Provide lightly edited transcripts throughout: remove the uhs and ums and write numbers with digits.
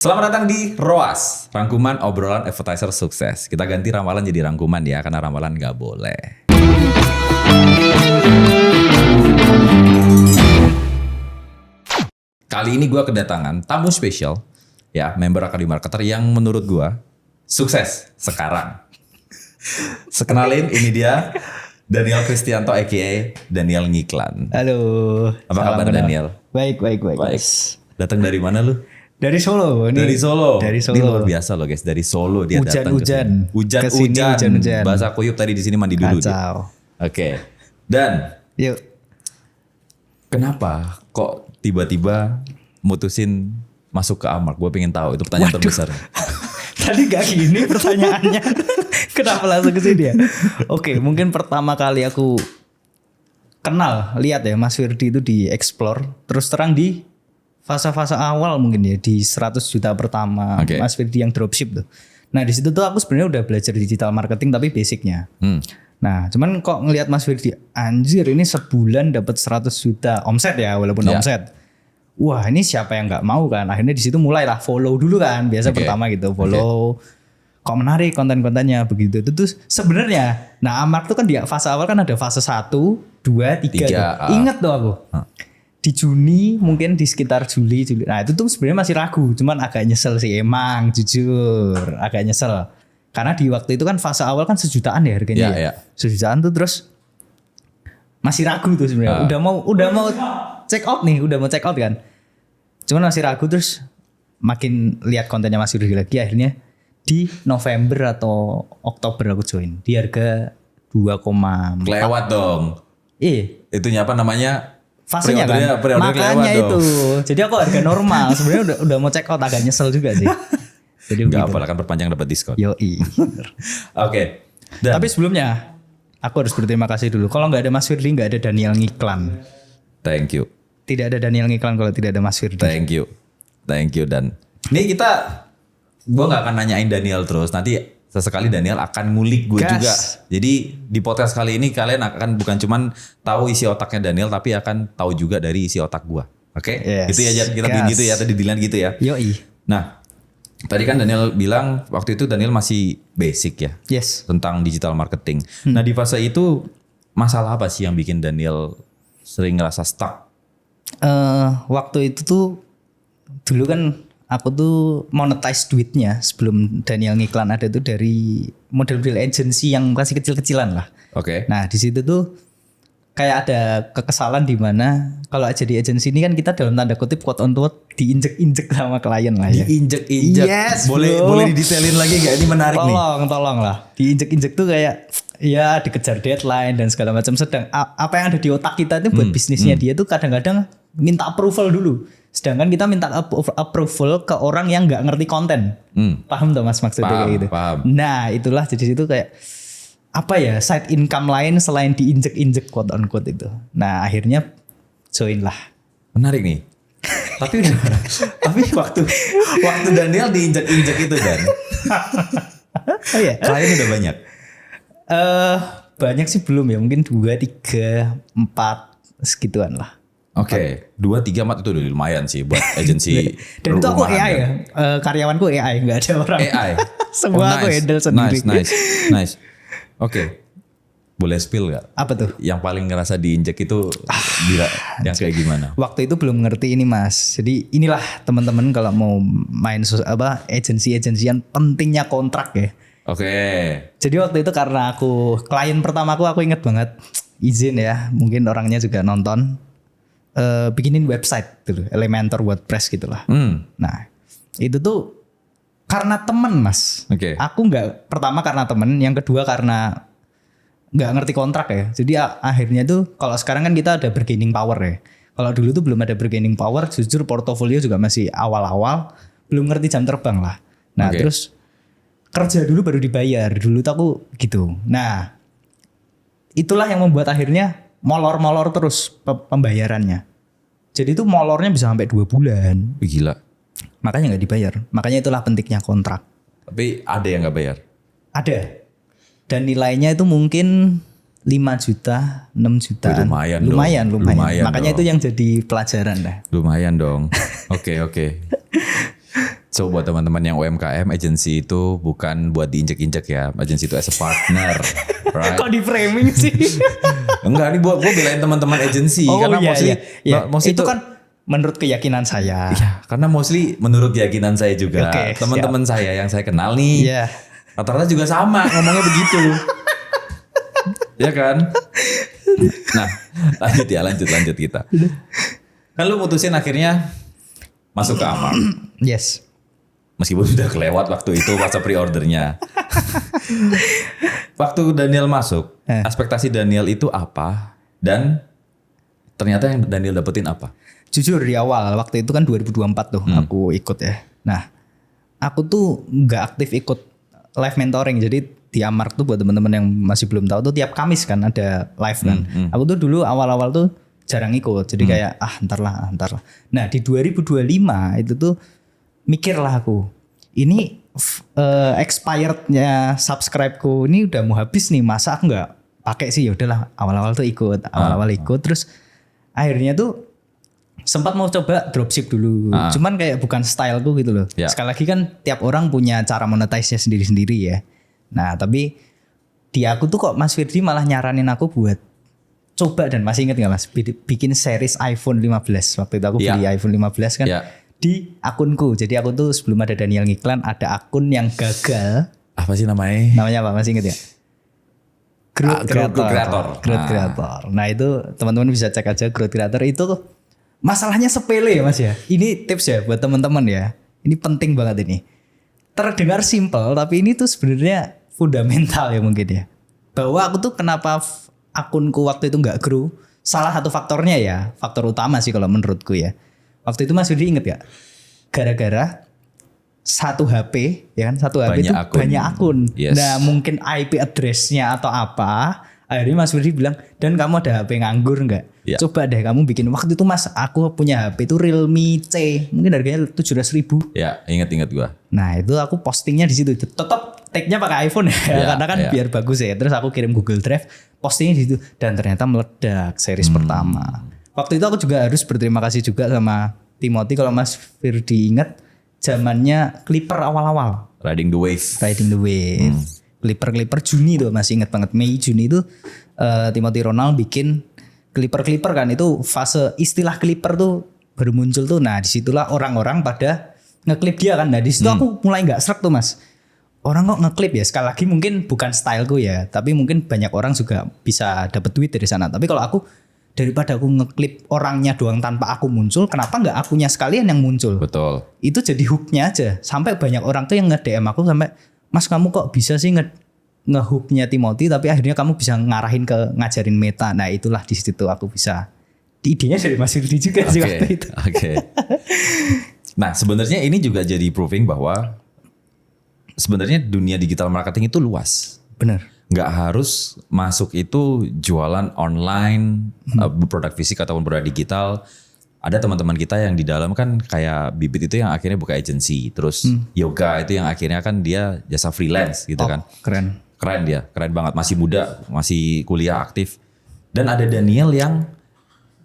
Selamat datang di ROAS, rangkuman obrolan advertiser sukses. Kita ganti ramalan jadi rangkuman ya, karena ramalan nggak boleh. Kali ini gue kedatangan tamu spesial, ya, member Akademi Marketer yang menurut gue sukses sekarang. Sekenalin, ini dia Daniel Kristianto aka Daniel Ngiklan. Halo. Apa kabar Daniel? Baik. Datang dari mana lu? Dari Solo. Dari Solo. Dari Solo. Ini luar biasa loh guys, dari Solo dia datang ke sini. Hujan-hujan. Bahasa kuyup tadi di sini mandi dulu. Kacau. Oke. Dan Yuk. kenapa kok tiba-tiba mutusin masuk ke Amark? Gue pengen tahu, itu pertanyaan terbesar. Tadi gak gini pertanyaannya. Kenapa langsung ke sini ya? Oke, mungkin pertama kali aku lihat ya Mas Firdi itu di explore, terus terang di fase-fase awal mungkin ya di 100 juta pertama Mas Firdi yang dropship tuh. Nah di situ tuh aku sebenarnya udah belajar digital marketing tapi basicnya. Nah cuman kok ngelihat Mas Firdi, anjir ini sebulan dapat 100 juta omset ya walaupun omset. Wah ini siapa yang nggak mau kan? Akhirnya di situ mulailah follow dulu kan, biasa pertama gitu follow. Kok menarik konten-kontennya begitu. Itu tuh sebenarnya. Nah Amark tuh kan di fase awal kan ada fase 1, 2, 3. Ingat tuh aku. Di Juni mungkin di sekitar Juli. Nah itu tuh sebenarnya masih ragu, cuman agak nyesel sih emang jujur agak nyesel karena di waktu itu kan fase awal kan sejutaan ya harganya. Sejutaan tuh terus masih ragu tuh sebenarnya. Udah mau check out nih, udah mau check out kan. Cuman masih ragu terus makin lihat kontennya masih lagi akhirnya di November atau Oktober aku join di harga 2,4. Kelewat dong. Itunya apa namanya? Fasenya kan, makanya itu. Jadi aku harga normal. Sebenarnya udah mau check out, agak nyesel juga sih. Jadi nggak apa-apa kan perpanjang dapat diskon. Yoi. Oke. Tapi sebelumnya aku harus berterima kasih dulu. Kalau nggak ada Mas Firdi, nggak ada Daniel Ngiklan. Thank you. Tidak ada Daniel Ngiklan kalau tidak ada Mas Firdi. Thank you Dan. Nih gue nggak akan nanyain Daniel terus. Nanti sesekali Daniel akan ngulik gue juga. Jadi di podcast kali ini kalian akan bukan cuman tahu isi otaknya Daniel, tapi akan tahu juga dari isi otak gue. Oke? Yes. Itu ya kita bikin gitu ya, tadi Dilan gitu ya. Yoi. Nah, tadi kan Daniel bilang waktu itu Daniel masih basic ya. Yes. Tentang digital marketing. Nah di fase itu masalah apa sih yang bikin Daniel sering ngerasa stuck? Waktu itu tuh dulu kan aku tuh monetize duitnya sebelum Daniel Ngiklan ada tuh dari model-model agency yang masih kecil-kecilan lah. Oke. Nah di situ tuh kayak ada kekesalan di mana kalau jadi agency ini kan kita dalam tanda kutip quote on quote diinjek-injek sama klien lah ya. Diinjek-injek. Yes, boleh didetailin lagi gak? Ini menarik nih. Tolong lah. Diinjek-injek tuh kayak ya dikejar deadline dan segala macam. Sedang apa yang ada di otak kita itu buat bisnisnya dia tuh kadang-kadang minta approval dulu. Sedangkan kita minta approval ke orang yang nggak ngerti konten. Paham tuh Mas maksudnya kayak gitu. Paham. Nah itulah jadi situ kayak apa ya side income lain selain diinjek-injek quote on quote itu. Nah akhirnya join lah. Menarik nih. tapi waktu Daniel diinjek-injek itu Dan. Oh iya. Klien udah banyak. Banyak sih belum ya, mungkin 2, 3, 4 segituan lah. Oke, 2, 3, 4 itu udah lumayan sih buat agensi. Dan itu aku AI ya, karyawanku AI, nggak ada orang. AI. Semua aku handle sendiri. Nice. Oke, boleh spill gak? Apa tuh? Yang paling ngerasa diinjek itu yang kayak gimana? Waktu itu belum ngerti ini Mas. Jadi inilah teman-teman kalau mau main agensi-agensian pentingnya kontrak ya. Oke. Jadi waktu itu karena klien pertamaku aku inget banget, izin ya, mungkin orangnya juga nonton. Bikinin website dulu, Elementor WordPress gitulah. Nah itu tuh karena temen Mas. Aku pertama karena temen, yang kedua karena nggak ngerti kontrak ya. Jadi akhirnya tuh kalau sekarang kan kita ada bargaining power ya. Kalau dulu tuh belum ada bargaining power, jujur portofolio juga masih awal-awal, belum ngerti jam terbang lah. Nah terus kerja dulu baru dibayar. Dulu tuh aku gitu. Nah itulah yang membuat akhirnya molor-molor terus pembayarannya. Jadi itu molornya bisa sampai 2 bulan. Gila. Makanya gak dibayar. Makanya itulah pentingnya kontrak. Tapi ada yang gak bayar? Ada. Dan nilainya itu mungkin 5 juta, 6 juta. Lumayan. Makanya dong. Itu yang jadi pelajaran dah. Lumayan dong. Oke. So buat teman-teman yang UMKM, agency itu bukan buat diinjek-injek ya. Agency itu as a partner, right? Kok di framing sih? Enggak, ini buat gue belain teman-teman agency karena mostly itu kan menurut keyakinan saya. Iya, karena mostly menurut keyakinan saya juga. Oke, Teman-teman saya yang saya kenal nih, Iya. rata-rata juga sama ngomongnya begitu. Ya kan? Nah, lanjut kita. Kan lu mutusin akhirnya masuk ke Amar. Yes. Meskipun sudah kelewat waktu itu masa pre-ordernya. Waktu Daniel masuk, ekspektasi Daniel itu apa? Dan ternyata yang Daniel dapetin apa? Jujur di awal waktu itu kan 2024 tuh aku ikut ya. Nah, aku tuh nggak aktif ikut live mentoring. Jadi di Amar tuh buat teman-teman yang masih belum tahu tuh tiap Kamis kan ada live kan. Aku tuh dulu awal-awal tuh jarang ikut. Jadi kayak ntar lah. Nah, di 2025 itu tuh mikirlah aku, ini expirednya subscribe-ku ini udah mau habis nih, masa aku nggak pakai sih? Ya udahlah, awal-awal tuh ikut, terus akhirnya tuh sempat mau coba dropship dulu, cuman kayak bukan styleku gitu loh. Sekali lagi kan tiap orang punya cara monetize-nya sendiri-sendiri ya. Nah tapi di aku tuh kok Mas Firdi malah nyaranin aku buat coba, dan masih inget nggak Mas, bikin series iPhone 15. Waktu itu aku beli iPhone 15 kan. Di akunku. Jadi aku tuh sebelum ada Daniel ngiklan, ada akun yang gagal. Apa sih namanya? Namanya apa? Masih inget ya? Growth Creator. Nah itu teman-teman bisa cek aja Growth Creator itu tuh. Masalahnya sepele ya Mas ya. Ini tips ya buat teman-teman ya. Ini penting banget ini. Terdengar simple tapi ini tuh sebenarnya fundamental ya mungkin ya. Bahwa aku tuh kenapa akunku waktu itu nggak grow. Salah satu faktornya ya. Faktor utama sih kalau menurutku ya. Waktu itu Mas Yudi inget gak? Gara-gara satu HP ya kan, satu HP itu banyak akun. Yes. Nah mungkin IP address-nya atau apa, akhirnya Mas Yudi bilang, dan kamu ada HP nganggur nggak? Coba deh kamu bikin. Waktu itu Mas, aku punya HP itu Realme C, mungkin harganya 700.000. Ya, ingat gua. Nah itu aku postingnya di situ. Tetap tag-nya pakai iPhone ya, karena kan biar bagus ya. Terus aku kirim Google Drive, postingnya di situ, dan ternyata meledak series pertama. Waktu itu aku juga harus berterima kasih juga sama Timothy. Kalau Mas Firdi ingat, zamannya Clipper awal-awal. Riding the Wave. Clipper Juni tuh masih ingat banget. Mei Juni itu Timothy Ronald bikin Clipper kan, itu fase istilah Clipper tuh baru muncul tuh. Nah disitulah orang-orang pada ngeklip dia kan. Nah disitu aku mulai nggak srek tuh Mas. Orang kok ngeklip ya, sekali lagi mungkin bukan styleku ya, tapi mungkin banyak orang juga bisa dapat duit dari sana. Tapi kalau aku, daripada aku ngeklip orangnya doang tanpa aku muncul, kenapa nggak akunya sekalian yang muncul? Betul. Itu jadi hooknya aja. Sampai banyak orang tuh yang nge-DM aku sampai, Mas kamu kok bisa sih nge-hooknya Timothy, tapi akhirnya kamu bisa ngarahin ke ngajarin meta. Nah itulah di situ aku bisa. Idenya dari Mas Firdi juga sih waktu itu. Nah sebenarnya ini juga jadi proving bahwa sebenarnya dunia digital marketing itu luas. Benar. Nggak harus masuk itu jualan online, produk fisik ataupun produk digital. Ada teman-teman kita yang di dalam kan kayak Bibit itu yang akhirnya buka agency. Terus Yoga itu yang akhirnya kan dia jasa freelance gitu kan. Keren dia, keren banget. Masih muda, masih kuliah aktif. Dan ada Daniel yang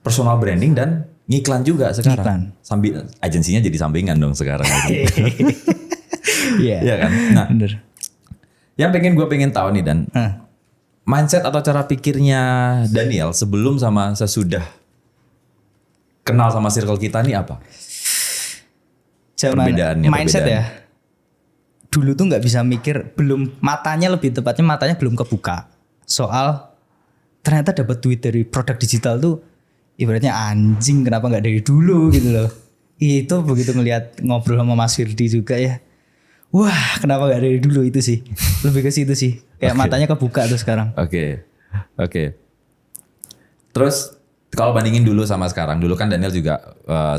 personal branding dan ngiklan juga sekarang. Sambil agensinya jadi sampingan dong sekarang. Iya kan? Nah, bener. Yang gue pengen tahu nih Dan, mindset atau cara pikirnya Daniel sebelum sama sesudah kenal sama circle kita nih apa? Perbedaannya. Mindset ya. Dulu tuh nggak bisa mikir, matanya belum kebuka soal ternyata dapat duit dari produk digital tuh ibaratnya anjing, kenapa nggak dari dulu gitu loh. Itu begitu ngelihat ngobrol sama Mas Firdi juga ya. Wah, kenapa gak dari dulu itu sih? Lebih ke situ sih. Kayak matanya kebuka tuh sekarang. Oke. Terus kalau bandingin dulu sama sekarang, dulu kan Daniel juga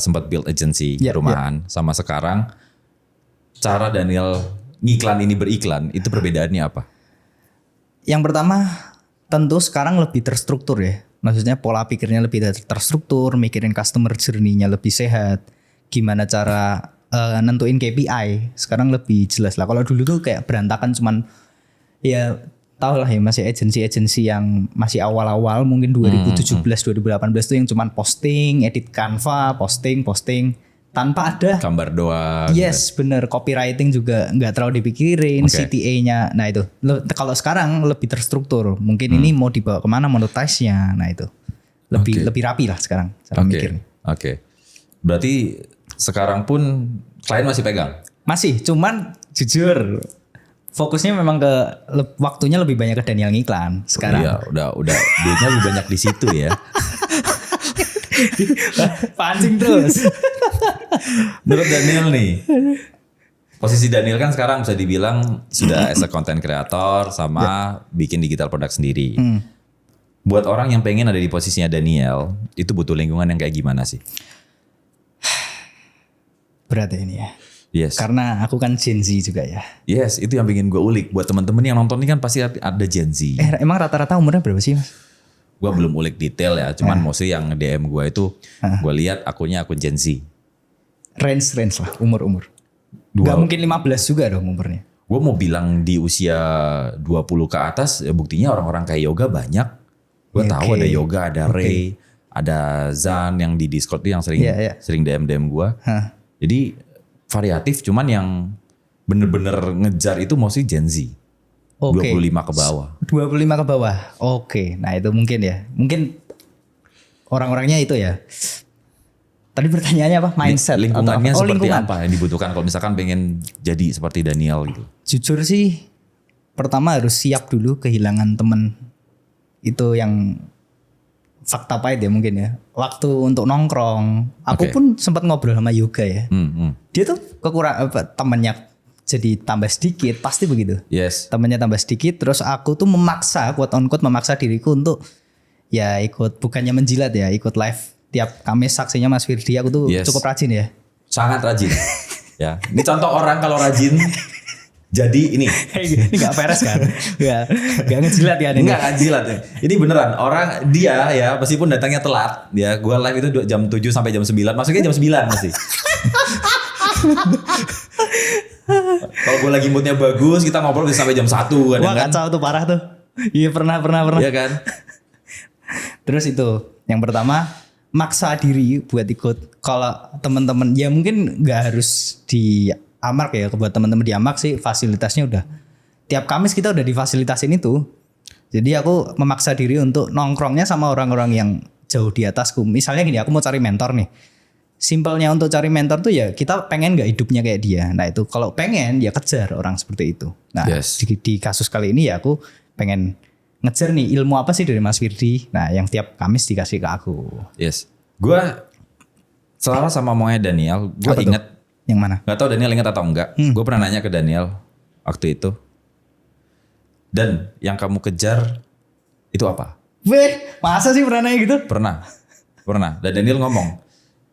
sempat build agency rumahan. Sama sekarang, cara Daniel ngiklan ini beriklan, itu perbedaannya apa? Yang pertama, tentu sekarang lebih terstruktur ya. Maksudnya pola pikirnya lebih terstruktur, mikirin customer journey-nya lebih sehat. Gimana cara nentuin KPI sekarang lebih jelas lah. Kalau dulu tuh kayak berantakan, cuman ya tau lah ya masih agensi yang masih awal-awal mungkin 2017 2018 tuh yang cuman posting, edit Canva, posting tanpa ada gambar doang. yes bener, copywriting juga nggak terlalu dipikirin, Oke. CTA-nya. Nah itu kalau sekarang lebih terstruktur, mungkin ini mau dibawa kemana monetize-nya. Nah itu lebih rapi lah sekarang cara Oke. mikirnya. Oke. Berarti sekarang pun klien masih pegang. Masih, cuman jujur fokusnya memang ke waktunya lebih banyak ke Daniel ngiklan sekarang. Iya, udah duitnya lebih banyak di situ ya. Pancing terus. Menurut Daniel nih, posisi Daniel kan sekarang bisa dibilang sudah as a content creator sama bikin digital product sendiri. Buat orang yang pengen ada di posisinya Daniel, itu butuh lingkungan yang kayak gimana sih? Berat ya ini ya. Yes. Karena aku kan Gen Z juga ya. Yes, itu yang pengen gue ulik. Buat temen-temen yang nonton ini kan pasti ada Gen Z. Emang rata-rata umurnya berapa sih Mas? Gue belum ulik detail ya, cuman mostly yang DM gue itu gue lihat akunnya akun Gen Z. Range lah umur. Gak mungkin 15 juga dong umurnya. Gue mau bilang di usia 20 ke atas, ya buktinya orang-orang kayak Yoga banyak. Gue tahu ada Yoga, ada Ray, ada Zan yang di Discord itu yang sering DM gue. Jadi variatif, cuman yang bener-bener ngejar itu mostly Gen Z. 25 ke bawah. 25 ke bawah. Oke. Nah itu mungkin ya. Mungkin orang-orangnya itu ya. Tadi pertanyaannya apa? Mindset Lingkungannya atau apa? seperti Lingkungan. apa yang dibutuhkan kalau misalkan pengen jadi seperti Daniel gitu. Jujur sih, pertama harus siap dulu kehilangan temen. Itu yang fakta pahit ya mungkin ya. Waktu untuk nongkrong. Aku pun sempat ngobrol sama Yoga ya. Dia tuh temennya jadi tambah sedikit, pasti begitu. Yes. Temennya tambah sedikit, terus aku tuh memaksa, quote on quote memaksa diriku untuk ya ikut, bukannya menjilat ya, ikut live tiap Kamis saksinya Mas Firdi. Aku tuh cukup rajin ya. Sangat rajin. Ya, ini contoh orang kalau rajin. Jadi ini. Ini gak beres kan? Gak ngejilat ya ini. Enggak jilat ya. Ini beneran orang dia ya meskipun datangnya telat ya. Gua live itu jam 7 sampai jam 9. Masuknya jam 9 masih. Kalau gue lagi moodnya bagus, kita ngobrol bisa sampai jam 1 kadang. Wah kacau tuh, parah tuh. Iya pernah. Iya kan? Terus itu yang pertama, maksa diri buat ikut. Kalau teman-teman ya mungkin nggak harus di Amark ya. Buat teman-teman di Amark sih fasilitasnya udah tiap Kamis kita udah difasilitasin itu. Jadi aku memaksa diri untuk nongkrongnya sama orang-orang yang jauh di atasku. Misalnya gini, aku mau cari mentor nih. Simpelnya untuk cari mentor tuh ya kita pengen gak hidupnya kayak dia. Nah itu kalau pengen ya kejar orang seperti itu. Nah di kasus kali ini ya aku pengen ngejar nih ilmu apa sih dari Mas Firdi. Nah yang tiap Kamis dikasih ke aku. Yes. Gue selama sama maunya Daniel, gue ingat. Yang mana? Gak tahu Daniel ingat atau enggak. Gue pernah nanya ke Daniel waktu itu. Dan yang kamu kejar itu apa? Weh, masa sih pernah nanya gitu? Pernah. Dan Daniel ngomong,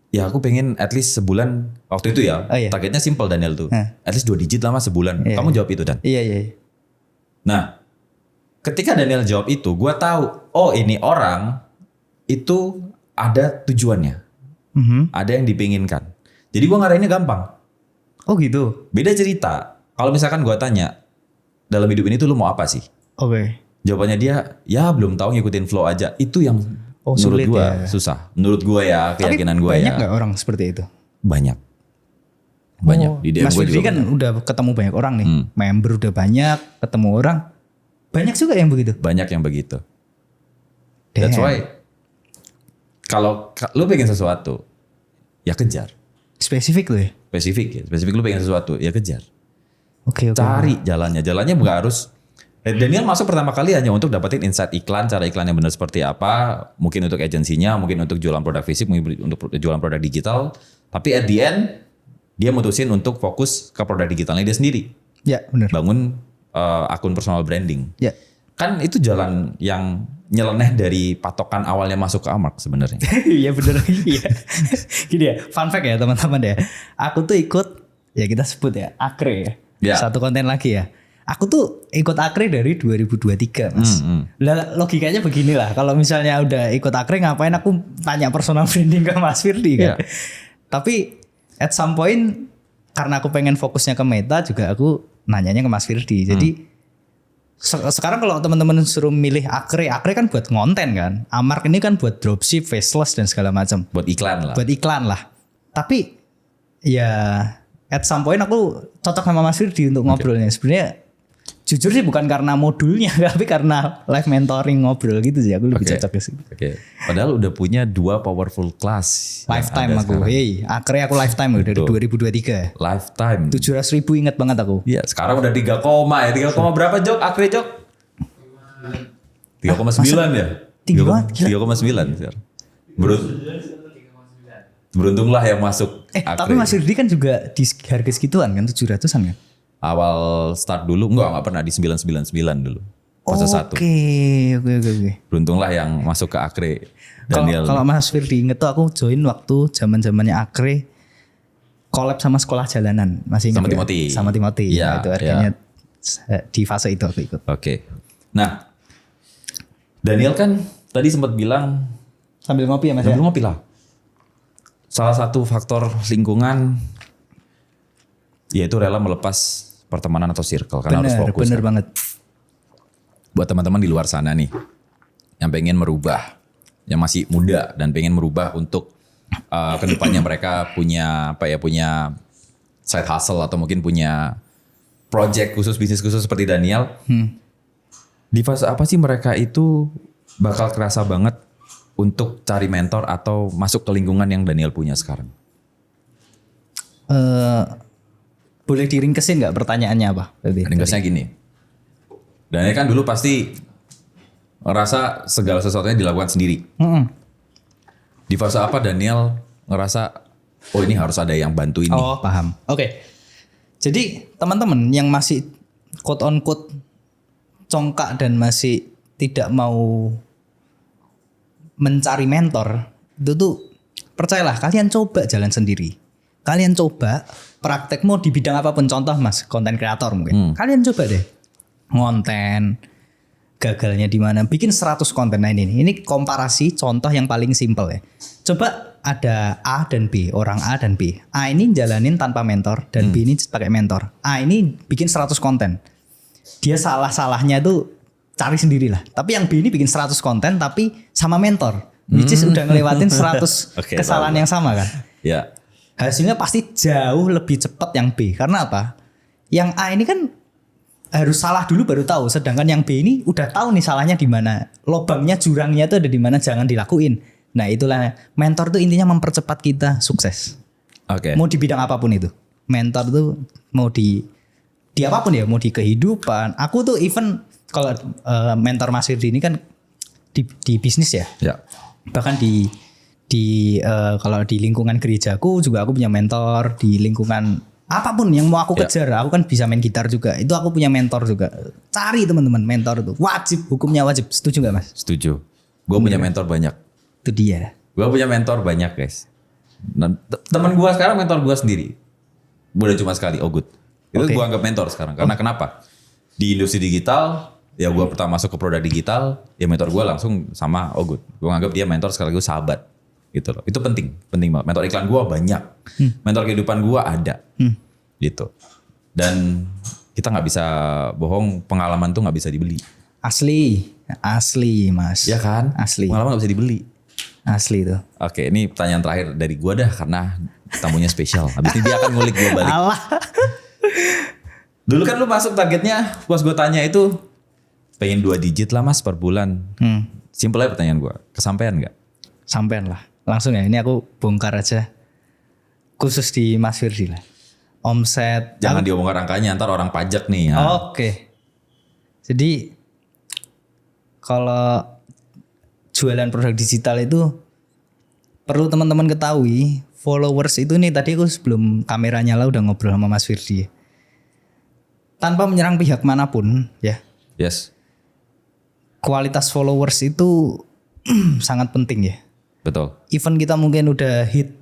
ya aku pengen at least sebulan waktu itu ya. Targetnya simple Daniel tuh. At least 2 digit lah mas sebulan. Kamu jawab itu Dan? Iya. Nah, ketika Daniel jawab itu, gue tahu, oh ini orang itu ada tujuannya. Ada yang dipinginkan. Jadi gue ngarahinnya gampang. Oh gitu? Beda cerita. Kalau misalkan gue tanya, dalam hidup ini tuh lu mau apa sih? Oke. Jawabannya dia, ya belum tahu ngikutin flow aja. Itu yang menurut gue susah. Menurut gue ya, keyakinan gue ya. Banyak gak orang seperti itu? Banyak. Di DM Mas gue Firdi juga kan udah ketemu banyak orang nih. Member udah banyak, ketemu orang. Banyak juga yang begitu? Banyak yang begitu. That's why, kalau lu pengen sesuatu, ya kejar. Spesifik loh ya? Spesifik lu pengen sesuatu, ya kejar. Oke. Cari jalannya bukan harus. Daniel masuk pertama kali hanya untuk dapetin insight iklan, cara iklan yang benar seperti apa, mungkin untuk agensinya, mungkin untuk jualan produk fisik, mungkin untuk jualan produk digital. Tapi at the end dia mutusin untuk fokus ke produk digitalnya dia sendiri. Ya benar. Bangun akun personal branding. Ya. Kan itu jalan yang nyeleneh dari patokan awalnya masuk ke Amark sebenarnya. Iya benar. Iya. Gini ya, fun fact ya teman-teman ya. Aku tuh ikut, ya kita sebut ya, Akre ya. Satu konten lagi ya. Aku tuh ikut Akre dari 2023 mas. Lah logikanya beginilah. Kalau misalnya udah ikut Akre ngapain aku tanya personal branding ke Mas Firdi kan. Tapi at some point karena aku pengen fokusnya ke Meta juga aku nanyanya ke Mas Firdi. Jadi sekarang kalau teman-teman suruh milih Akre kan buat konten kan. Amark ini kan buat dropship, faceless dan segala macam. Buat iklan lah. Tapi ya at some point aku cocok sama Mas Firdi untuk ngobrolnya. Sebenarnya jujur sih bukan karena modulnya tapi karena live mentoring ngobrol gitu sih aku lebih cocok ke situ. Oke. Padahal udah punya 2 powerful class. Lifetime aku. Hey, akhirnya aku lifetime dari 2023. Lifetime. 700.000 inget banget aku. Iya, sekarang udah 3, ya. 3, berapa Jok? Akhirnya Jok? 3,9 ya? Tinggi banget, gila. 3,9 sekarang. Beruntunglah yang masuk tapi Mas Firdi kan juga di harga segituan kan 700-an kan? Awal start dulu enggak pernah di 999 dulu. Fase 1. Oke. Beruntunglah yang masuk ke Akre Daniel. Kalau Mas Firdi inget tuh aku join waktu zaman-zamannya Akre collab sama sekolah jalanan. Masih ingat Sama Timothy. Sama Timothy. Iya, itu harganya di fase itu aku ikut. Oke. Nah, Daniel kan tadi sempat bilang Sambil ngopi ya Mas sambil ngopi lah. Salah satu faktor lingkungan yaitu rela melepas pertemanan atau circle karena harus fokus. Bener banget. Buat teman-teman di luar sana nih yang pengen merubah, yang masih muda dan pengen merubah untuk kedepannya mereka punya punya side hustle atau mungkin punya project khusus, bisnis khusus seperti Daniel. Di fase apa sih mereka itu bakal kerasa banget untuk cari mentor atau masuk ke lingkungan yang Daniel punya sekarang? Boleh diringkesin nggak pertanyaannya apa? Ringkasnya gini. Daniel kan dulu pasti ngerasa segala sesuatunya dilakukan sendiri. Di fase apa Daniel ngerasa ini harus ada yang bantuin nih? Oh paham. Oke. Jadi teman-teman yang masih quote on quote congkak dan masih tidak mau mencari mentor, itu tuh percayalah kalian coba jalan sendiri. Kalian coba praktekmu di bidang apapun, contoh Mas, konten kreator mungkin. Kalian coba deh ngonten, gagalnya di mana, bikin 100 konten. Nah ini komparasi contoh yang paling simple ya. Coba ada A dan B, orang A dan B. A ini jalanin tanpa mentor dan B ini pakai mentor. A ini bikin 100 konten. Dia salah-salahnya tuh cari sendirilah. Tapi yang B ini bikin 100 konten tapi sama mentor. Which is udah ngelewatin 100 kesalahan yang sama kan. Ya. Hasilnya pasti jauh lebih cepat yang B. Karena apa? Yang A ini kan harus salah dulu baru tahu. Sedangkan yang B ini udah tahu nih salahnya di mana. Lobangnya, jurangnya tuh ada di mana, jangan dilakuin. Nah itulah mentor tuh intinya mempercepat kita sukses. Oke. Mau di bidang apapun itu. Mentor tuh mau di apapun ya, mau di kehidupan. Aku tuh even kalau mentor Mas Firdi ini kan di bisnis ya. Ya. Bahkan kalau di lingkungan gerejaku juga aku punya mentor, di lingkungan apapun yang mau aku kejar, aku kan bisa main gitar juga. Itu aku punya mentor juga. Cari teman-teman mentor itu wajib, hukumnya wajib. Setuju nggak Mas? Setuju. Gue punya mentor banyak. Itu dia. Gue punya mentor banyak guys. Teman gue sekarang mentor gue sendiri. Udah cuma sekali, Ogut. Itu gue anggap mentor sekarang. Karena kenapa? Di industri digital, ya gue pertama masuk ke produk digital, ya mentor gue langsung sama Ogut. Gue anggap dia mentor sekaligus sahabat. Gitu loh. Itu penting banget. Mentor iklan gue banyak. Mentor kehidupan gue ada. Gitu. Dan kita nggak bisa bohong, pengalaman tuh nggak bisa dibeli. Asli Mas. Ya kan? Asli. Pengalaman nggak bisa dibeli. Asli tuh. Oke, ini pertanyaan terakhir dari gue dah karena tamunya spesial. Habis ini dia akan ngulik gue balik. Alah. Dulu kan lu masuk targetnya, pas gue tanya itu pengen 2 digit lah Mas per bulan. Simple aja pertanyaan gue. Kesampaian nggak? Sampean lah. Langsung ya, ini aku bongkar aja. Khusus di Mas Firdi lah. Omset. Jangan diomongkan angkanya, ntar orang pajak nih. Ya. Oke. Jadi kalau jualan produk digital itu perlu teman-teman ketahui, followers itu nih tadi aku sebelum kamera nyala udah ngobrol sama Mas Firdi. Tanpa menyerang pihak manapun ya. Yes. Kualitas followers itu sangat penting ya. Betul. Even kita mungkin udah hit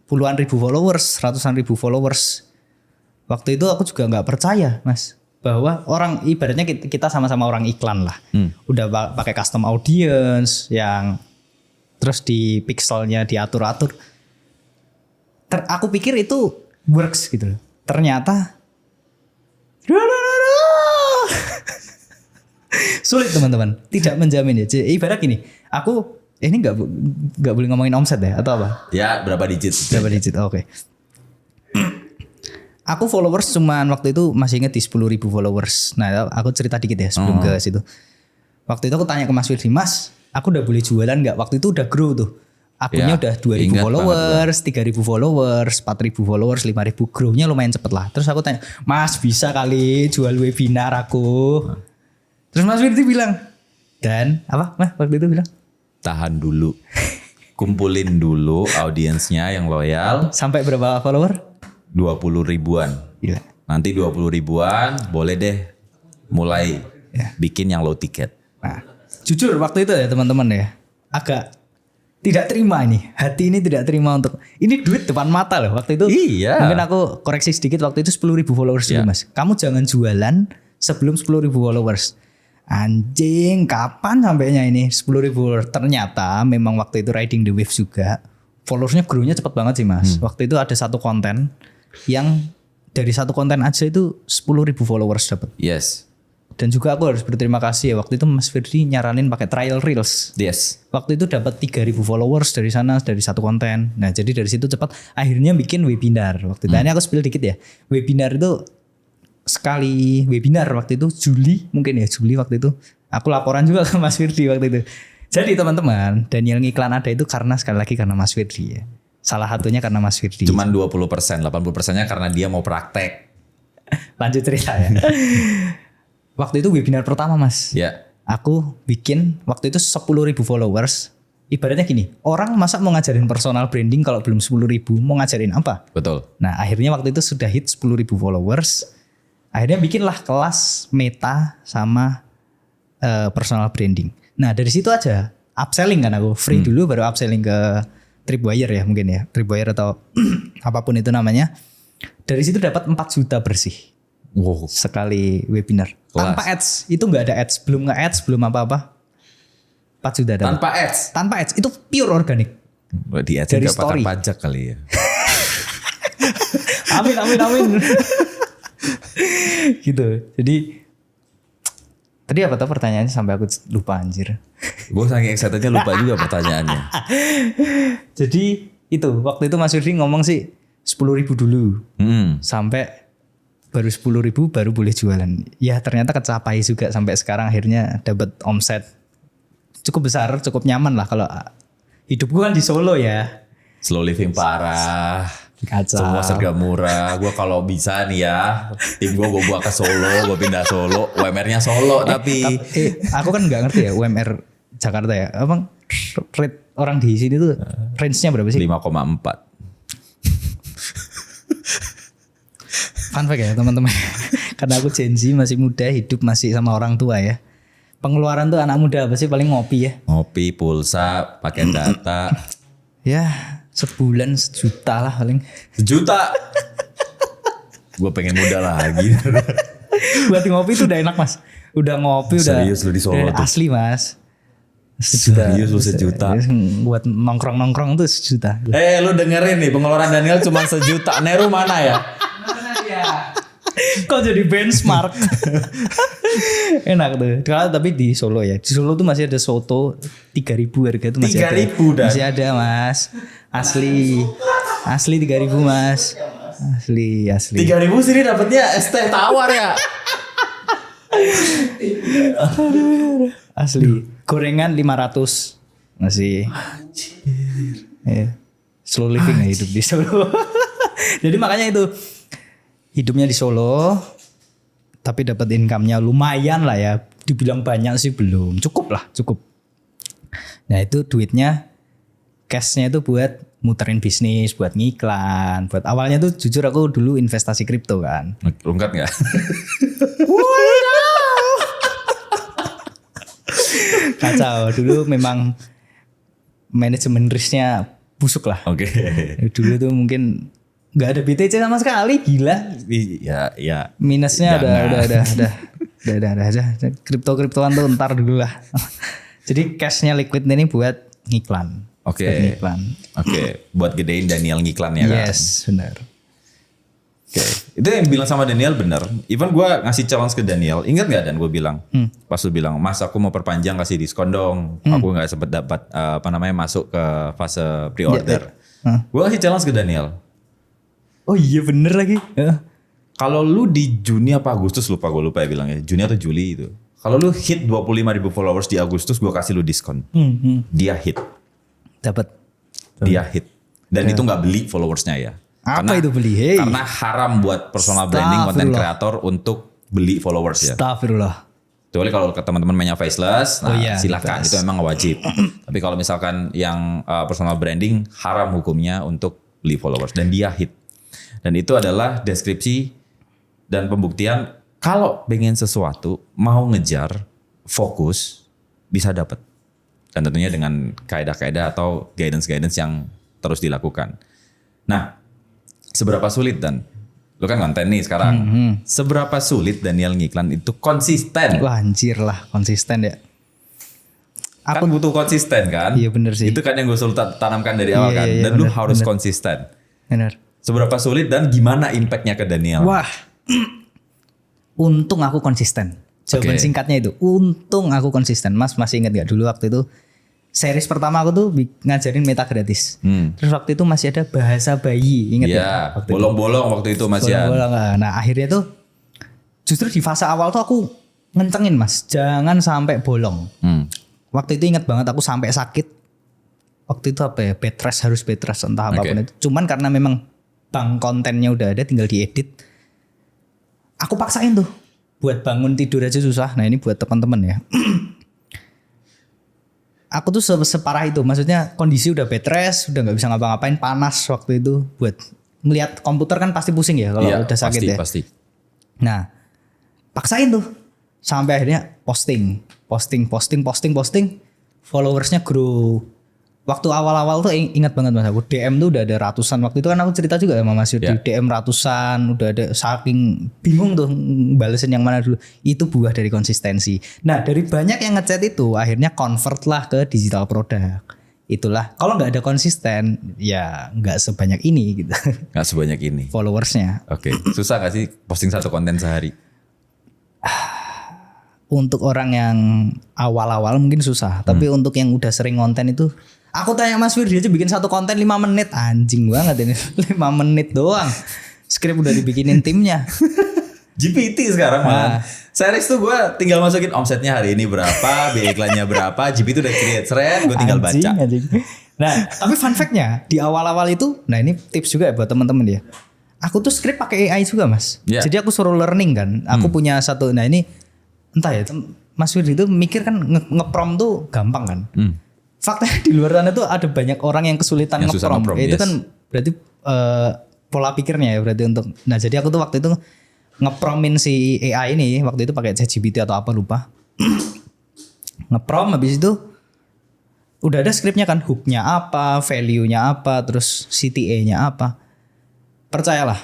puluhan ribu followers, ratusan ribu followers. Waktu itu aku juga nggak percaya, Mas, bahwa orang ibaratnya kita sama-sama orang iklan lah. Udah pakai custom audience yang terus di pixelnya diatur-atur. Aku pikir itu works gitu. Ternyata sulit teman-teman. Tidak menjamin ya. Ibarat gini, aku ini nggak boleh ngomongin omset ya atau apa? Ya berapa digit? Berapa digit? Oke. Aku followers cuman waktu itu masih inget di 10.000 followers. Nah aku cerita dikit ya sebelum ke situ. Waktu itu aku tanya ke Mas Firdi, Mas aku udah boleh jualan gak? Waktu itu udah grow tuh. Akunnya udah 2.000 followers, 3.000 followers, 4.000 followers, 5.000, grow-nya lumayan cepet lah. Terus aku tanya, Mas bisa kali jual webinar aku? Terus Mas Firdi bilang, dan apa? Mas waktu itu bilang? Tahan dulu. Kumpulin dulu audiensnya yang loyal. Sampai berapa follower? 20 ribuan. Gila. Nanti 20 ribuan boleh deh mulai bikin yang low ticket. Nah, jujur waktu itu ya teman-teman ya, agak tidak terima ini. Hati ini tidak terima untuk, ini duit depan mata loh waktu itu. Iya. Mungkin aku koreksi sedikit, waktu itu 10.000 followers dulu Mas. Kamu jangan jualan sebelum 10.000 followers. Anjing, kapan sampainya ini 10.000? Ternyata memang waktu itu riding the wave juga. Followersnya grow-nya cepet banget sih Mas. Waktu itu ada satu konten yang dari satu konten aja itu 10.000 followers dapat. Yes. Dan juga aku harus berterima kasih ya, waktu itu Mas Firdi nyaranin pakai trial reels. Yes. Waktu itu dapat 3.000 followers dari sana, dari satu konten. Nah jadi dari situ cepat akhirnya bikin webinar. Waktu itu ini aku spill dikit ya. Webinar itu sekali webinar waktu itu Juli waktu itu. Aku laporan juga ke Mas Firdi waktu itu. Jadi teman-teman, Daniel ngiklan ada itu karena sekali lagi karena Mas Firdi ya. Salah satunya karena Mas Firdi. Cuman 20%, 80%-nya karena dia mau praktek. Lanjut cerita ya. Waktu itu webinar pertama Mas. Ya. Aku bikin waktu itu 10.000 followers. Ibaratnya gini, orang masa mau ngajarin personal branding kalau belum 10.000, mau ngajarin apa? Betul. Nah akhirnya waktu itu sudah hit 10.000 followers. Akhirnya bikinlah kelas meta sama personal branding. Nah dari situ aja upselling kan aku. Free dulu baru upselling ke Tripwire ya mungkin ya. Tripwire atau apapun itu namanya. Dari situ dapat 4 juta bersih. Wow. Sekali webinar. Kelas. Tanpa ads. Itu gak ada ads. Belum nge-ads, belum apa-apa. 4 juta dapat. Tanpa ads? Tanpa ads. Itu pure organik. Di ads Dari gak pakai story. pajak kali ya. Amin. Gitu. Jadi tadi apa tuh pertanyaannya sampai aku lupa anjir. Gue saking excitednya lupa juga pertanyaannya. Jadi itu waktu itu Mas Firdi ngomong sih 10.000 dulu. Sampai baru 10.000 baru boleh jualan. Ya ternyata kecapai juga sampai sekarang akhirnya dapat omset cukup besar, cukup nyaman lah kalau hidup gue kan di Solo ya. Slow living parah. Kacau. Semua serga murah. Gue kalau bisa nih ya, tim gue bawa ke Solo, gue pindah Solo, UMR-nya Solo tapi aku kan nggak ngerti ya UMR Jakarta ya. Abang rate orang di sini tuh range-nya berapa sih? 5,4. Fun fact ya teman-teman. Karena aku Gen Z masih muda, hidup masih sama orang tua ya. Pengeluaran tuh anak muda apa sih paling ngopi ya? Ngopi, pulsa, pakai data. Ya sebulan 1 juta lah paling. 1 juta. Gue pengen muda lagi. Buat ngopi tuh udah enak Mas. Udah ngopi udah. Serius lu di Solo tuh? Asli Mas. 1 juta. Serius lu 1 juta? Buat nongkrong-nongkrong tuh 1 juta. Lu dengerin nih pengeluaran Daniel cuma 1 juta. Neru mana ya? Kok jadi benchmark? Enak tuh. Tapi di Solo ya. Di Solo tuh masih ada soto 3.000 harga tuh masih 3.000 ada. dah. Masih ada Mas. Asli 3.000 Mas. Asli. 3.000 sini dapetnya es teh tawar ya. Asli. Gorengan 500 masih. Anjir. Slow living ya hidup di Solo. Jadi makanya itu hidupnya di Solo tapi dapat income-nya lumayan lah ya. Dibilang banyak sih belum. Cukup. Nah, itu duitnya cash-nya itu buat muterin bisnis, buat ngiklan, buat awalnya tuh jujur aku dulu investasi kripto kan. Rungkat gak? Kacau. Dulu memang manajemen risknya busuk lah. Oke. Dulu tuh mungkin nggak ada BTC sama sekali, gila. Ya. Minusnya Jangan. udah aja. Kriptoan tuh ntar dulu lah. Jadi cashnya liquid ini buat ngiklan. Oke. Buat ngiklan. Oke, buat gedein Daniel ngiklannya kan. Yes, benar. Oke, itu yang bilang sama Daniel bener. Even gue ngasih challenge ke Daniel, ingat gak Dan gue bilang, pas lu bilang, Mas aku mau perpanjang kasih diskon dong. Aku nggak sempet dapat masuk ke fase pre-order. Gue kasih challenge ke Daniel. Oh iya bener lagi. Kalau lu di Juni apa Agustus gue lupa ya bilangnya. Juni atau Juli itu. Kalau lu hit 25.000 followers di Agustus, gue kasih lu diskon. Dia hit. Dapat. Dia hit. Dan itu nggak beli followersnya ya. Apa itu beli? Hey. Karena haram buat personal branding konten kreator untuk beli followers ya. Astagfirullah. Kecuali kalau teman-teman mainnya faceless, nah silakan bebas. itu memang wajib. Tapi kalau misalkan yang personal branding haram hukumnya untuk beli followers dan dia hit. Dan itu adalah deskripsi dan pembuktian kalau pengen sesuatu mau ngejar fokus bisa dapat. Dan tentunya dengan kaedah-kaedah atau guidance-guidance yang terus dilakukan. Nah, seberapa sulit dan lu kan konten nih sekarang. Seberapa sulit Daniel ngiklan itu konsisten? Wah anjir lah konsisten ya. Kan butuh konsisten kan? Iya bener sih. Itu kan yang gue selalu tanamkan dari awal kan. Iya, Dan lu harus konsisten. Bener. Seberapa sulit dan gimana impactnya ke Daniel? Wah. Untung aku konsisten. Jawaban singkatnya itu. Untung aku konsisten. Mas masih ingat gak dulu waktu itu series pertama aku tuh ngajarin meta gratis. Terus waktu itu masih ada bahasa bayi, ingat ya? Bolong-bolong waktu itu Mas ya. Nah akhirnya tuh justru di fase awal tuh aku ngencengin Mas, jangan sampai bolong. Waktu itu ingat banget aku sampai sakit. Waktu itu apa ya, harus bed rest entah apapun itu. Cuman karena memang bank kontennya udah ada, tinggal diedit. Aku paksain tuh buat bangun tidur aja susah. Nah ini buat teman-teman ya. Aku tuh separah itu, maksudnya kondisi udah bed rest, udah nggak bisa ngapa-ngapain, panas waktu itu. Buat melihat komputer kan pasti pusing ya kalau udah sakit pasti. Nah, paksain tuh sampai akhirnya posting, followersnya grow. Waktu awal-awal tuh ingat banget Mas, aku DM tuh udah ada ratusan. Waktu itu kan aku cerita juga sama Mas Yudi, DM ratusan, udah ada, saking bingung tuh balesin yang mana dulu. Itu buah dari konsistensi. Nah dari banyak yang ngechat itu akhirnya convert lah ke digital product. Itulah, kalau nggak ada konsisten ya nggak sebanyak ini gitu. Nggak sebanyak ini. Followersnya. Oke, susah gak sih posting satu konten sehari? Untuk orang yang awal-awal mungkin susah, tapi untuk yang udah sering konten itu, aku tanya Mas Firdi aja bikin satu konten 5 menit, anjing banget ini. 5 menit doang. Skrip udah dibikinin timnya. GPT sekarang man. Series tuh gue tinggal masukin omsetnya hari ini berapa, biaya iklannya berapa, GPT udah create thread, gue tinggal baca. Anjing. Nah, tapi fun fact-nya di awal-awal itu, nah ini tips juga ya buat teman-teman ya. Aku tuh skrip pakai AI juga Mas. Jadi aku suruh learning kan. Aku punya satu, nah ini entah ya, Mas Firdi itu mikir kan nge-prom tuh gampang kan. Faktanya di luar sana tuh ada banyak orang yang kesulitan nge-prom. Itu kan berarti pola pikirnya ya berarti untuk. Nah jadi aku tuh waktu itu nge-promin si AI ini, waktu itu pakai ChatGPT atau apa lupa. Nge-prom habis itu udah ada skripnya kan, hook-nya apa, value-nya apa, terus CTA-nya apa. Percayalah,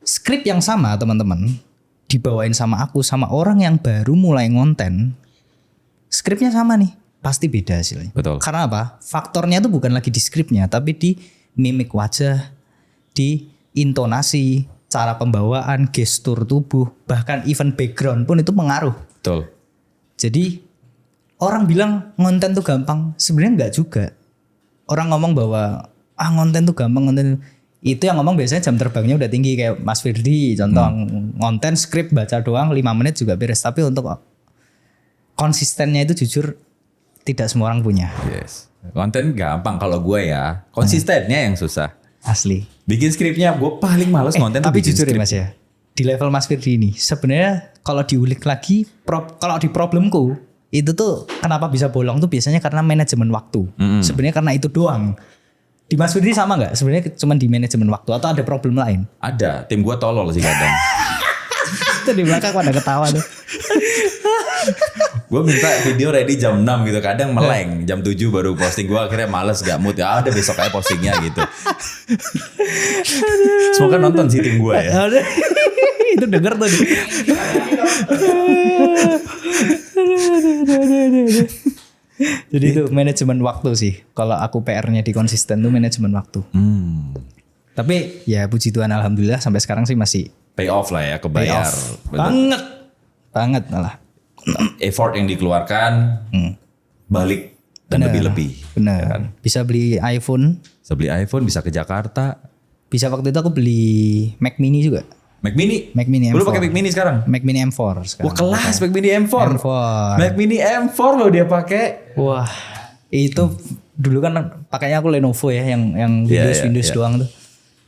skrip yang sama teman-teman dibawain sama aku sama orang yang baru mulai ngonten, skripnya sama nih, pasti beda hasilnya. Betul. Karena apa? Faktornya itu bukan lagi di skripnya, tapi di mimik wajah, di intonasi, cara pembawaan, gestur tubuh, bahkan even background pun itu pengaruh. Betul. Jadi orang bilang ngonten tuh gampang, sebenarnya enggak juga. Orang ngomong bahwa ngonten tuh gampang, itu yang ngomong biasanya jam terbangnya udah tinggi kayak Mas Firdi, contoh ngonten skrip baca doang 5 menit juga beres. Tapi untuk konsistennya itu jujur tidak semua orang punya. Yes. Konten gampang kalau gue ya, konsistennya yang susah. Asli. Bikin skripnya gue paling males ngonten. Tapi jujur ya Mas ya, di level Mas Firdi ini sebenarnya kalau diulik lagi, kalau di problemku itu tuh kenapa bisa bolong tuh biasanya karena manajemen waktu. Sebenarnya karena itu doang. Di Mas Firdi sama nggak? Sebenarnya cuma di manajemen waktu atau ada problem lain? Ada, tim gue tolol sih kadang. Itu di belakang pada ketawa tuh. Gue minta video ready jam 6 gitu, kadang meleng jam 7 baru posting. Gue akhirnya males, gak mood ya, ada besok aja postingnya gitu. Semoga nonton sih tim gue ya. Itu denger tuh. Jadi itu manajemen waktu sih. Kalau aku PR-nya di konsisten tuh manajemen waktu. Tapi ya puji Tuhan alhamdulillah sampai sekarang sih masih pay off lah ya, kebayar. Banget malah. Effort yang dikeluarkan balik dan lebih-lebih. Benar. Ya kan? Bisa beli iPhone. Bisa beli iPhone, bisa ke Jakarta. Bisa waktu itu aku beli Mac Mini juga. Mac Mini. Mac Mini M4. Lu pakai Mac Mini sekarang? Mac Mini M4 sekarang. Wah kelas Mac Mini M4. M4. Mac Mini M4 loh dia pakai. Wah, itu dulu kan pakainya aku Lenovo ya, yang Windows doang tuh.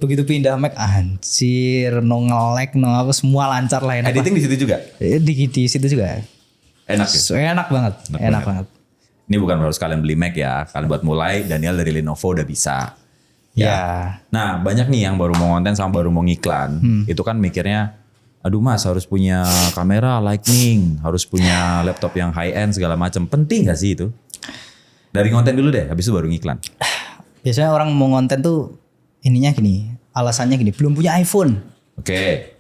Begitu pindah Mac, anjir, no nge-lag, no apa, semua lancar lah. Enak Editing di situ juga? Di situ juga. Enak ya? Enak banget, enak banget. Ini bukan harus kalian beli Mac ya. Kalian buat mulai, Daniel dari Lenovo udah bisa. Ya. Nah banyak nih yang baru mau konten sama baru mau ngiklan. Itu kan mikirnya, aduh mas harus punya kamera Lightning, harus punya laptop yang high end segala macam. Penting gak sih itu? Dari konten dulu deh, habis itu baru ngiklan. Biasanya orang mau konten tuh ininya gini, alasannya gini, belum punya iPhone. Oke.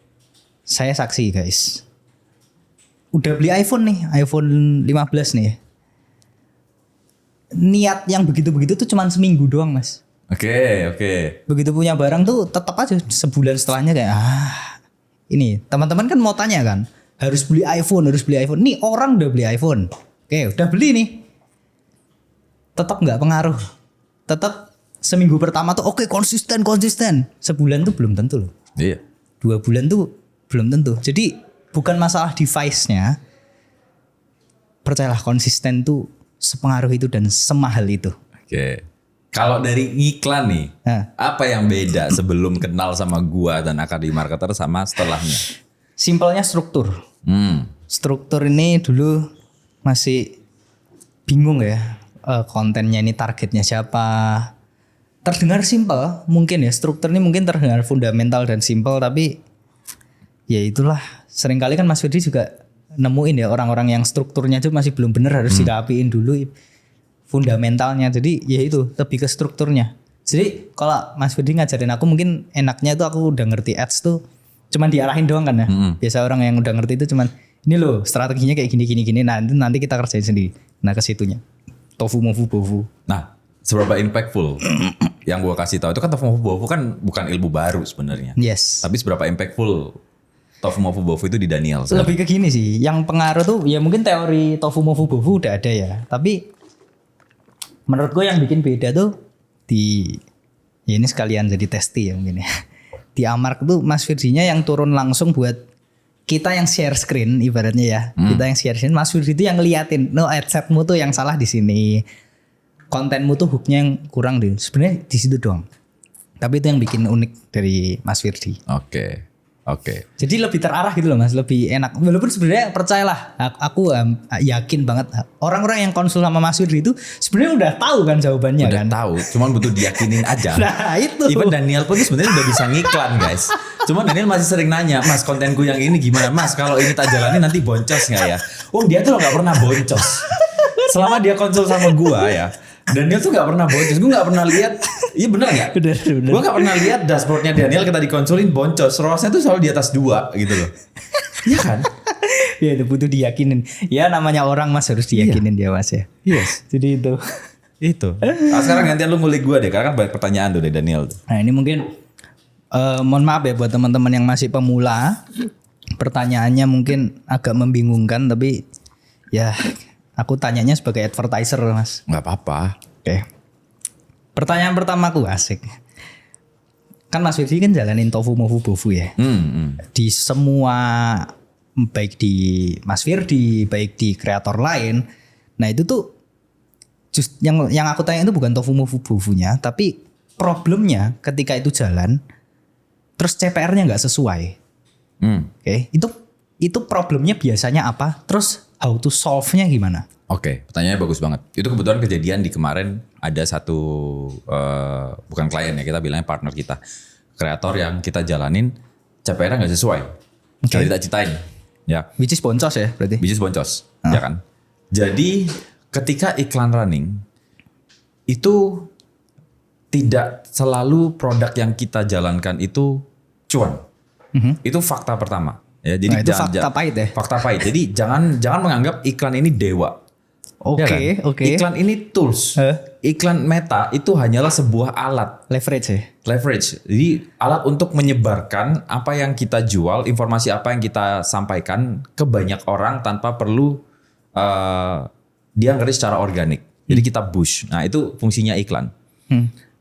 Saya saksi guys. Udah beli iPhone nih, iPhone 15 nih. Niat yang begitu-begitu tuh cuman seminggu doang mas. Oke. Begitu punya barang tuh tetap aja sebulan setelahnya kayak ini teman-teman kan mau tanya kan, harus beli iPhone. Nih orang udah beli iPhone. Oke, udah beli nih. Tetap nggak pengaruh. Tetap seminggu pertama tuh oke, konsisten. Sebulan tuh belum tentu loh. Iya. 2 bulan tuh belum tentu. Jadi bukan masalah device-nya. Percayalah konsisten tuh sepengaruh itu dan semahal itu. Oke. Kalau dari ngiklan nih, apa yang beda sebelum kenal sama gua dan Akademi Marketer sama setelahnya? Simpelnya struktur. Struktur ini dulu masih bingung ya, kontennya ini targetnya siapa. Terdengar simpel, mungkin ya struktur ini mungkin terdengar fundamental dan simpel, tapi ya itulah. Seringkali kan Mas Firdi juga nemuin ya orang-orang yang strukturnya itu masih belum benar, harus dirapiin dulu fundamentalnya. Jadi ya itu lebih ke strukturnya. Jadi kalau Mas Firdi ngajarin aku, mungkin enaknya itu aku udah ngerti ads tuh cuman diarahin doang kan ya. Biasa orang yang udah ngerti itu cuman ini loh strateginya kayak gini. Nah nanti kita kerjain sendiri. Nah ke situnya. Tofu mofu bofu. Nah seberapa impactful yang gua kasih tahu itu kan tofu mofu bofu kan bukan ilmu baru sebenarnya. Yes. Tapi seberapa impactful tofu mofu bofu itu di Daniel? Lebih ke gini sih. Yang pengaruh tuh ya mungkin teori tofu mofu bofu udah ada ya. Tapi menurut gue yang bikin beda tuh ya ini sekalian jadi testi ya mungkin ya. Di Amark tuh Mas Firdinya yang turun langsung buat kita yang share screen ibaratnya ya. Kita yang share screen, Mas Firdi itu yang ngeliatin, no adsetmu tuh yang salah di sini. Kontenmu tuh hooknya yang kurang deh. Sebenarnya di situ doang. Tapi itu yang bikin unik dari Mas Firdi. Oke. Jadi lebih terarah gitu loh mas, lebih enak. Walaupun sebenarnya percayalah, aku yakin banget orang-orang yang konsul sama Mas Firdi itu sebenarnya udah tahu kan jawabannya udah kan. Udah tahu, cuman butuh diyakinin aja. Nah itu. Even Daniel pun sebenarnya udah bisa ngiklan guys. Cuman Daniel masih sering nanya, mas kontenku yang ini gimana mas? Kalau ini tak jalani nanti boncos nggak ya? Oh dia tuh nggak pernah boncos. Selama dia konsul sama gua ya, Daniel tuh nggak pernah boncos. Gue nggak pernah lihat. Iya benar nggak? Bener. Gue nggak pernah lihat dashboardnya Daniel kita dikonsulin boncos. ROAS-nya tuh selalu di atas 2 gitu loh. Iya kan? Ya itu butuh diyakinin. Ya namanya orang mas harus diyakinin dia mas ya. Yes. Jadi itu. Nah, sekarang gantian lu ngulik gue deh. Karena kan banyak pertanyaan tuh dari Daniel tuh. Nah ini mungkin mohon maaf ya buat teman-teman yang masih pemula. Pertanyaannya mungkin agak membingungkan tapi ya aku tanyanya sebagai advertiser mas. Nggak apa-apa. Oke. Pertanyaan pertamaku asik. Kan Mas Firdi kan jalanin tofu mofu bofu ya. Di semua, baik di Mas Firdi, baik di kreator lain. Nah itu tuh yang aku tanya itu bukan tofu mofu bofunya, tapi problemnya ketika itu jalan, terus CPR-nya nggak sesuai. Oke. Itu problemnya biasanya apa? Terus how to solve-nya gimana? Oke, pertanyaannya bagus banget. Itu kebetulan kejadian di kemarin ada satu bukan klien ya, kita bilangnya partner kita, kreator yang kita jalanin CPR-nya nggak sesuai. Jadi kita ceritain, ya. Which is boncos ya berarti? Which is boncos, ya kan. Jadi ketika iklan running itu tidak selalu produk yang kita jalankan itu cuan. Itu fakta pertama. Ya, jadi itu fakta pahit ya. Fakta pahit. Jadi jangan menganggap iklan ini dewa. Oke. Iklan ini tools. Iklan Meta itu hanyalah sebuah alat. Leverage ya. Leverage. Jadi alat untuk menyebarkan apa yang kita jual, informasi apa yang kita sampaikan ke banyak orang tanpa perlu dia ngerti secara organik. Jadi kita push. Nah itu fungsinya iklan.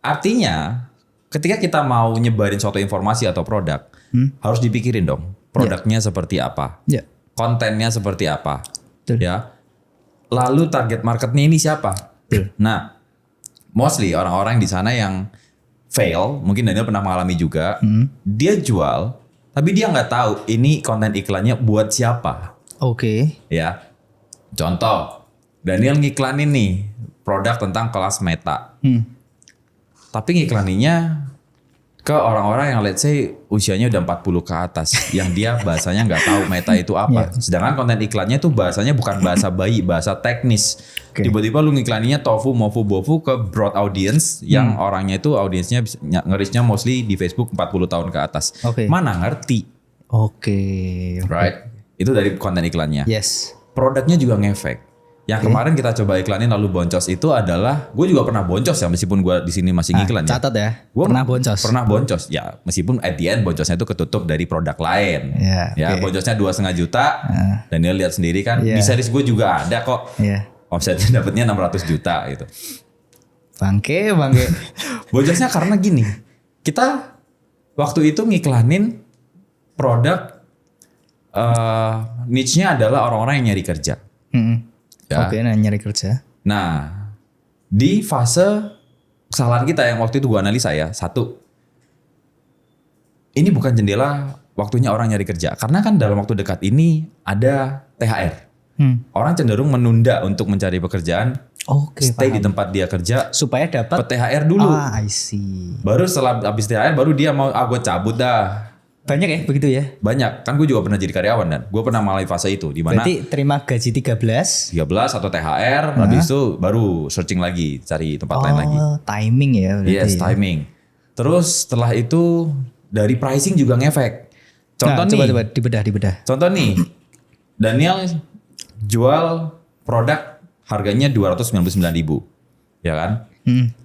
Artinya ketika kita mau nyebarin suatu informasi atau produk, harus dipikirin dong. Produknya seperti apa, Ya. kontennya seperti apa, Betul. ya. Lalu target marketnya ini siapa? Betul. Nah, mostly orang-orang di sana yang fail, mungkin Daniel pernah mengalami juga. Dia jual, tapi dia nggak tahu ini konten iklannya buat siapa, Oke. ya. Contoh, Daniel ngiklanin nih produk tentang kelas meta, tapi ngiklaninnya ke orang-orang yang let's say usianya udah 40 ke atas, yang dia bahasanya nggak tahu meta itu apa. Sedangkan konten iklannya tuh bahasanya bukan bahasa bayi, bahasa teknis. Oke. Tiba-tiba lu ngiklaninnya tofu, mofu, bofu ke broad audience yang orangnya itu audiensnya nge-reach-nya mostly di Facebook 40 tahun ke atas. Oke. Mana ngerti, Oke. right? Itu dari konten iklannya. Yes. Produknya juga ngefek. Yang kemarin kita coba iklanin lalu boncos itu adalah, gue juga pernah boncos ya meskipun gue di sini masih ngiklan ya. Catat ya. Gua Pernah boncos. Pernah boncos ya, meskipun at the end boncosnya itu ketutup dari produk lain. Ya, oke. Boncosnya 2,5 juta. Daniel lihat sendiri kan, Iya. di series gue juga ada kok. Iya. Omsetnya dapatnya 600 juta gitu. Bangke. Boncosnya karena gini, kita waktu itu ngiklanin produk niche-nya adalah orang-orang yang nyari kerja. Ya. Oke, nah nyari kerja. Nah, di fase kesalahan kita yang waktu itu gue analisa ya, satu, ini bukan jendela waktunya orang nyari kerja. Karena kan dalam waktu dekat ini ada THR. Orang cenderung menunda untuk mencari pekerjaan, Oke, stay paham. di tempat dia kerja, Supaya dapat THR dulu. I see. Baru setelah habis THR, baru dia mau, gue cabut dah. Banyak ya begitu ya. Banyak, kan gue juga pernah jadi karyawan dan gue pernah mengalami fase itu. Di mana Berarti terima gaji 13. 13 atau THR, habis itu baru searching lagi, cari tempat lain lagi. Timing ya berarti. Yes, ya. timing. Terus setelah itu dari pricing juga ngefek. Contoh Nah, nih, coba dibedah. contoh nih, Daniel jual produk harganya 299.000, ya kan?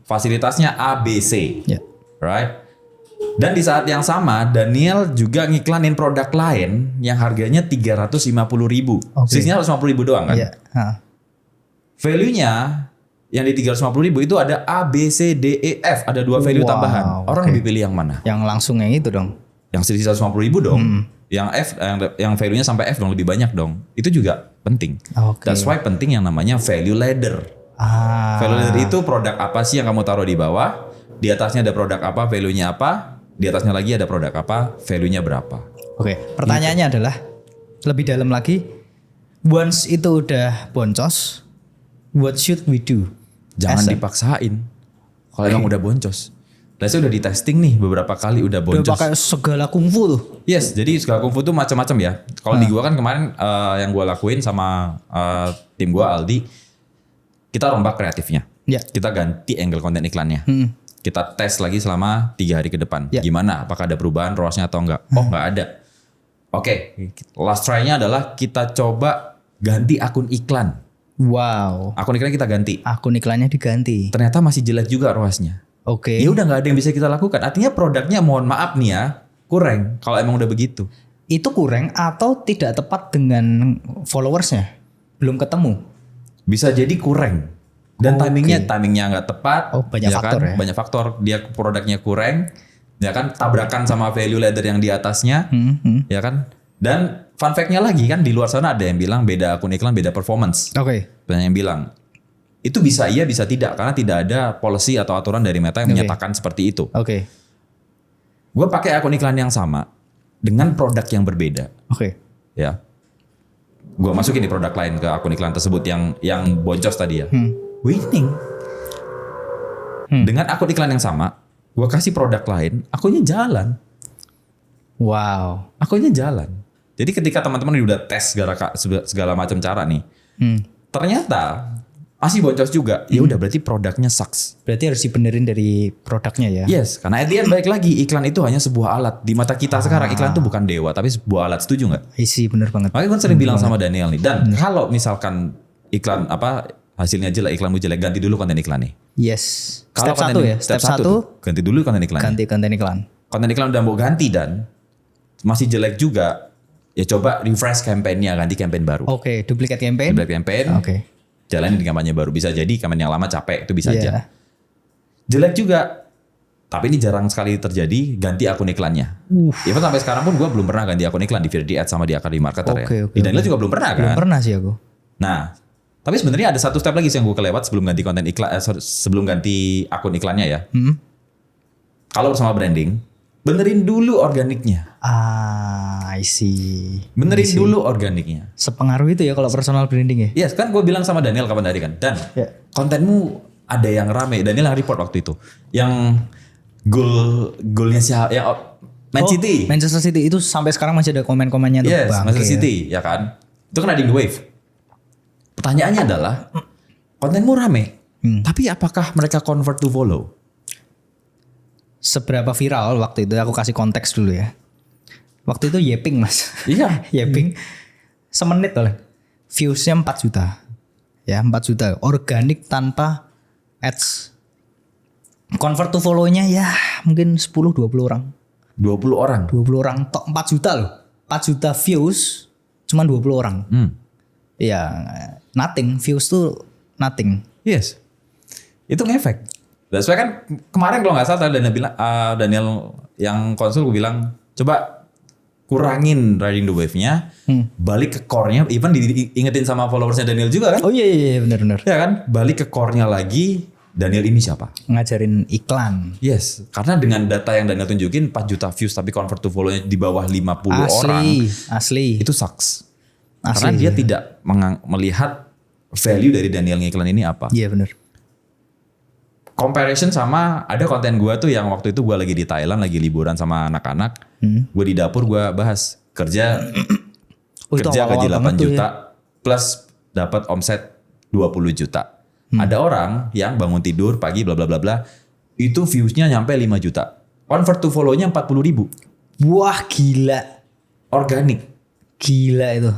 Fasilitasnya ABC, Ya. right? Dan di saat yang sama Daniel juga ngiklanin produk lain yang harganya 350.000. Oke. Sisanya 150.000 doang kan? Iya. Value-nya yang di 350.000 itu ada A, B, C, D, E, F. Ada 2 value Wow, tambahan. Orang oke. lebih pilih yang mana? Yang langsung yang itu dong. Yang sisa 150.000 dong. Yang F, yang value-nya sampai F dong, lebih banyak dong. Itu juga penting. Oke. That's why penting yang namanya value ladder. Value ladder itu produk apa sih yang kamu taruh di bawah? Di atasnya ada produk apa, value-nya apa? Di atasnya lagi ada produk apa, value-nya berapa? Oke, pertanyaannya adalah lebih dalam lagi. Once itu udah boncos, what should we do? Jangan As a- dipaksain. Kalau emang udah boncos. Lah saya udah di testing nih beberapa kali udah Udah boncos. pakai segala kungfu tuh. Yes, jadi segala kungfu tuh macam-macam ya. Kalau di gua kan kemarin yang gua lakuin sama tim gua Aldi, kita rombak kreatifnya. Ya. Kita ganti angle konten iklannya. Kita tes lagi selama 3 hari ke depan. Ya. Gimana? Apakah ada perubahan ROAS-nya atau enggak? Oh, enggak ada. Oke, last try-nya adalah kita coba ganti akun iklan. Wow. Akun iklan kita ganti. Akun iklannya diganti. Ternyata masih jelek juga ROAS-nya. Oke. Ya udah nggak ada yang bisa kita lakukan. Artinya produknya mohon maaf nih ya, kurang kalau emang udah begitu. Itu kurang atau tidak tepat dengan followersnya? Belum ketemu. Bisa jadi kurang. Dan Oke. timingnya nggak tepat. Oh, banyak faktor kan? ya. Banyak faktor. Dia produknya kurang. Ya kan, tabrakan sama value ladder yang di atasnya. Ya kan. Dan fun fact-nya lagi kan di luar sana ada yang bilang beda akun iklan, beda performance. Oke. Banyak yang bilang itu bisa iya bisa tidak karena tidak ada policy atau aturan dari Meta yang Oke. menyatakan seperti itu. Oke. Gue pakai akun iklan yang sama dengan produk yang berbeda. Oke. Ya, gue masukin di produk lain ke akun iklan tersebut yang boncos tadi ya, winning. Dengan akun iklan yang sama, gue kasih produk lain, akunnya jalan, Wow. akunnya jalan. Jadi ketika teman-teman udah tes segala macam cara nih, ternyata masih boncos juga, ya udah berarti produknya sucks. Berarti harus dibenerin dari produknya ya. Yes, karena at the end baik lagi iklan itu hanya sebuah alat di mata kita sekarang. Iklan itu bukan dewa, tapi sebuah alat. Setuju nggak? Isi bener banget. Makanya gue sering bilang sama Daniel nih, dan kalau misalkan iklan hasilnya jelek, iklanmu jelek, ganti dulu konten iklannya. Yes. Kalau Step 1 konten- ya. Step 1 tuh, ganti dulu konten iklannya. ganti konten iklan. Konten iklan udah mau ganti dan masih jelek juga, ya coba refresh campaign-nya, ganti campaign baru. Oke, duplicate campaign. Black campaign, Oke. jalanin di kampanye baru. Bisa jadi campaign yang lama capek, itu bisa Iya. aja. Jelek juga, Tapi ini jarang sekali terjadi ganti akun iklannya. Even sampai sekarang pun gue belum pernah ganti akun iklan di Virdi Ads sama di Akademi Marketer ya. Di Daniel juga belum pernah kan? Belum pernah sih aku. Nah, tapi sebenarnya ada satu step lagi sih yang gue kelewat sebelum ganti konten iklan, sebelum ganti akun iklannya ya. Kalau bersama branding, benerin dulu organiknya. I see. Benerin dulu organiknya. Sepengaruh itu ya kalau personal branding ya? Yes, kan gue bilang sama Daniel kapan tadi kan. Dan kontenmu ada yang rame. Daniel yang report waktu itu. Yang goalnya siapa? Yang City. Manchester City itu sampai sekarang masih ada komen-komennya tuh. Yes, Manchester City ya kan. Itu kan riding the wave. Pertanyaannya adalah kontenmu rame. Tapi apakah mereka convert to follow? Seberapa viral waktu itu, aku kasih konteks dulu ya. Waktu itu Yeping mas. Iya. Yeping semenit oleh viewsnya 4 juta. Ya 4 juta. Organik tanpa ads. Convert to follow-nya ya mungkin 10-20 orang. 20 orang? 20 orang. Tok 4 juta loh. 4 juta views cuma 20 orang. Ya nothing. Views tuh nothing. Yes. Itu ngefek. Dan sebenarnya kan kemarin kalau nggak salah Daniel yang konsul gue bilang coba kurangin riding the wave-nya, balik ke core-nya, even diingetin sama followersnya Daniel juga kan? Oh iya benar-benar. Ya kan, balik ke core-nya lagi. Daniel ini siapa? Ngajarin iklan. Yes, karena dengan data yang Daniel tunjukin 4 juta views tapi convert to follow-nya di bawah 50 orang. Asli. Itu sucks. Karena dia tidak melihat value dari Daniel ngiklan ini apa. Iya benar. Comparison sama ada konten gue tuh yang waktu itu gue lagi di Thailand, lagi liburan sama anak-anak. Gue di dapur gue bahas kerja gaji 8 juta plus dapat omset 20 juta. Ada orang yang bangun tidur pagi bla bla bla bla itu viewsnya nyampe 5 juta. Convert to follow-nya 40.000. Wah gila. Organik. Gila itu.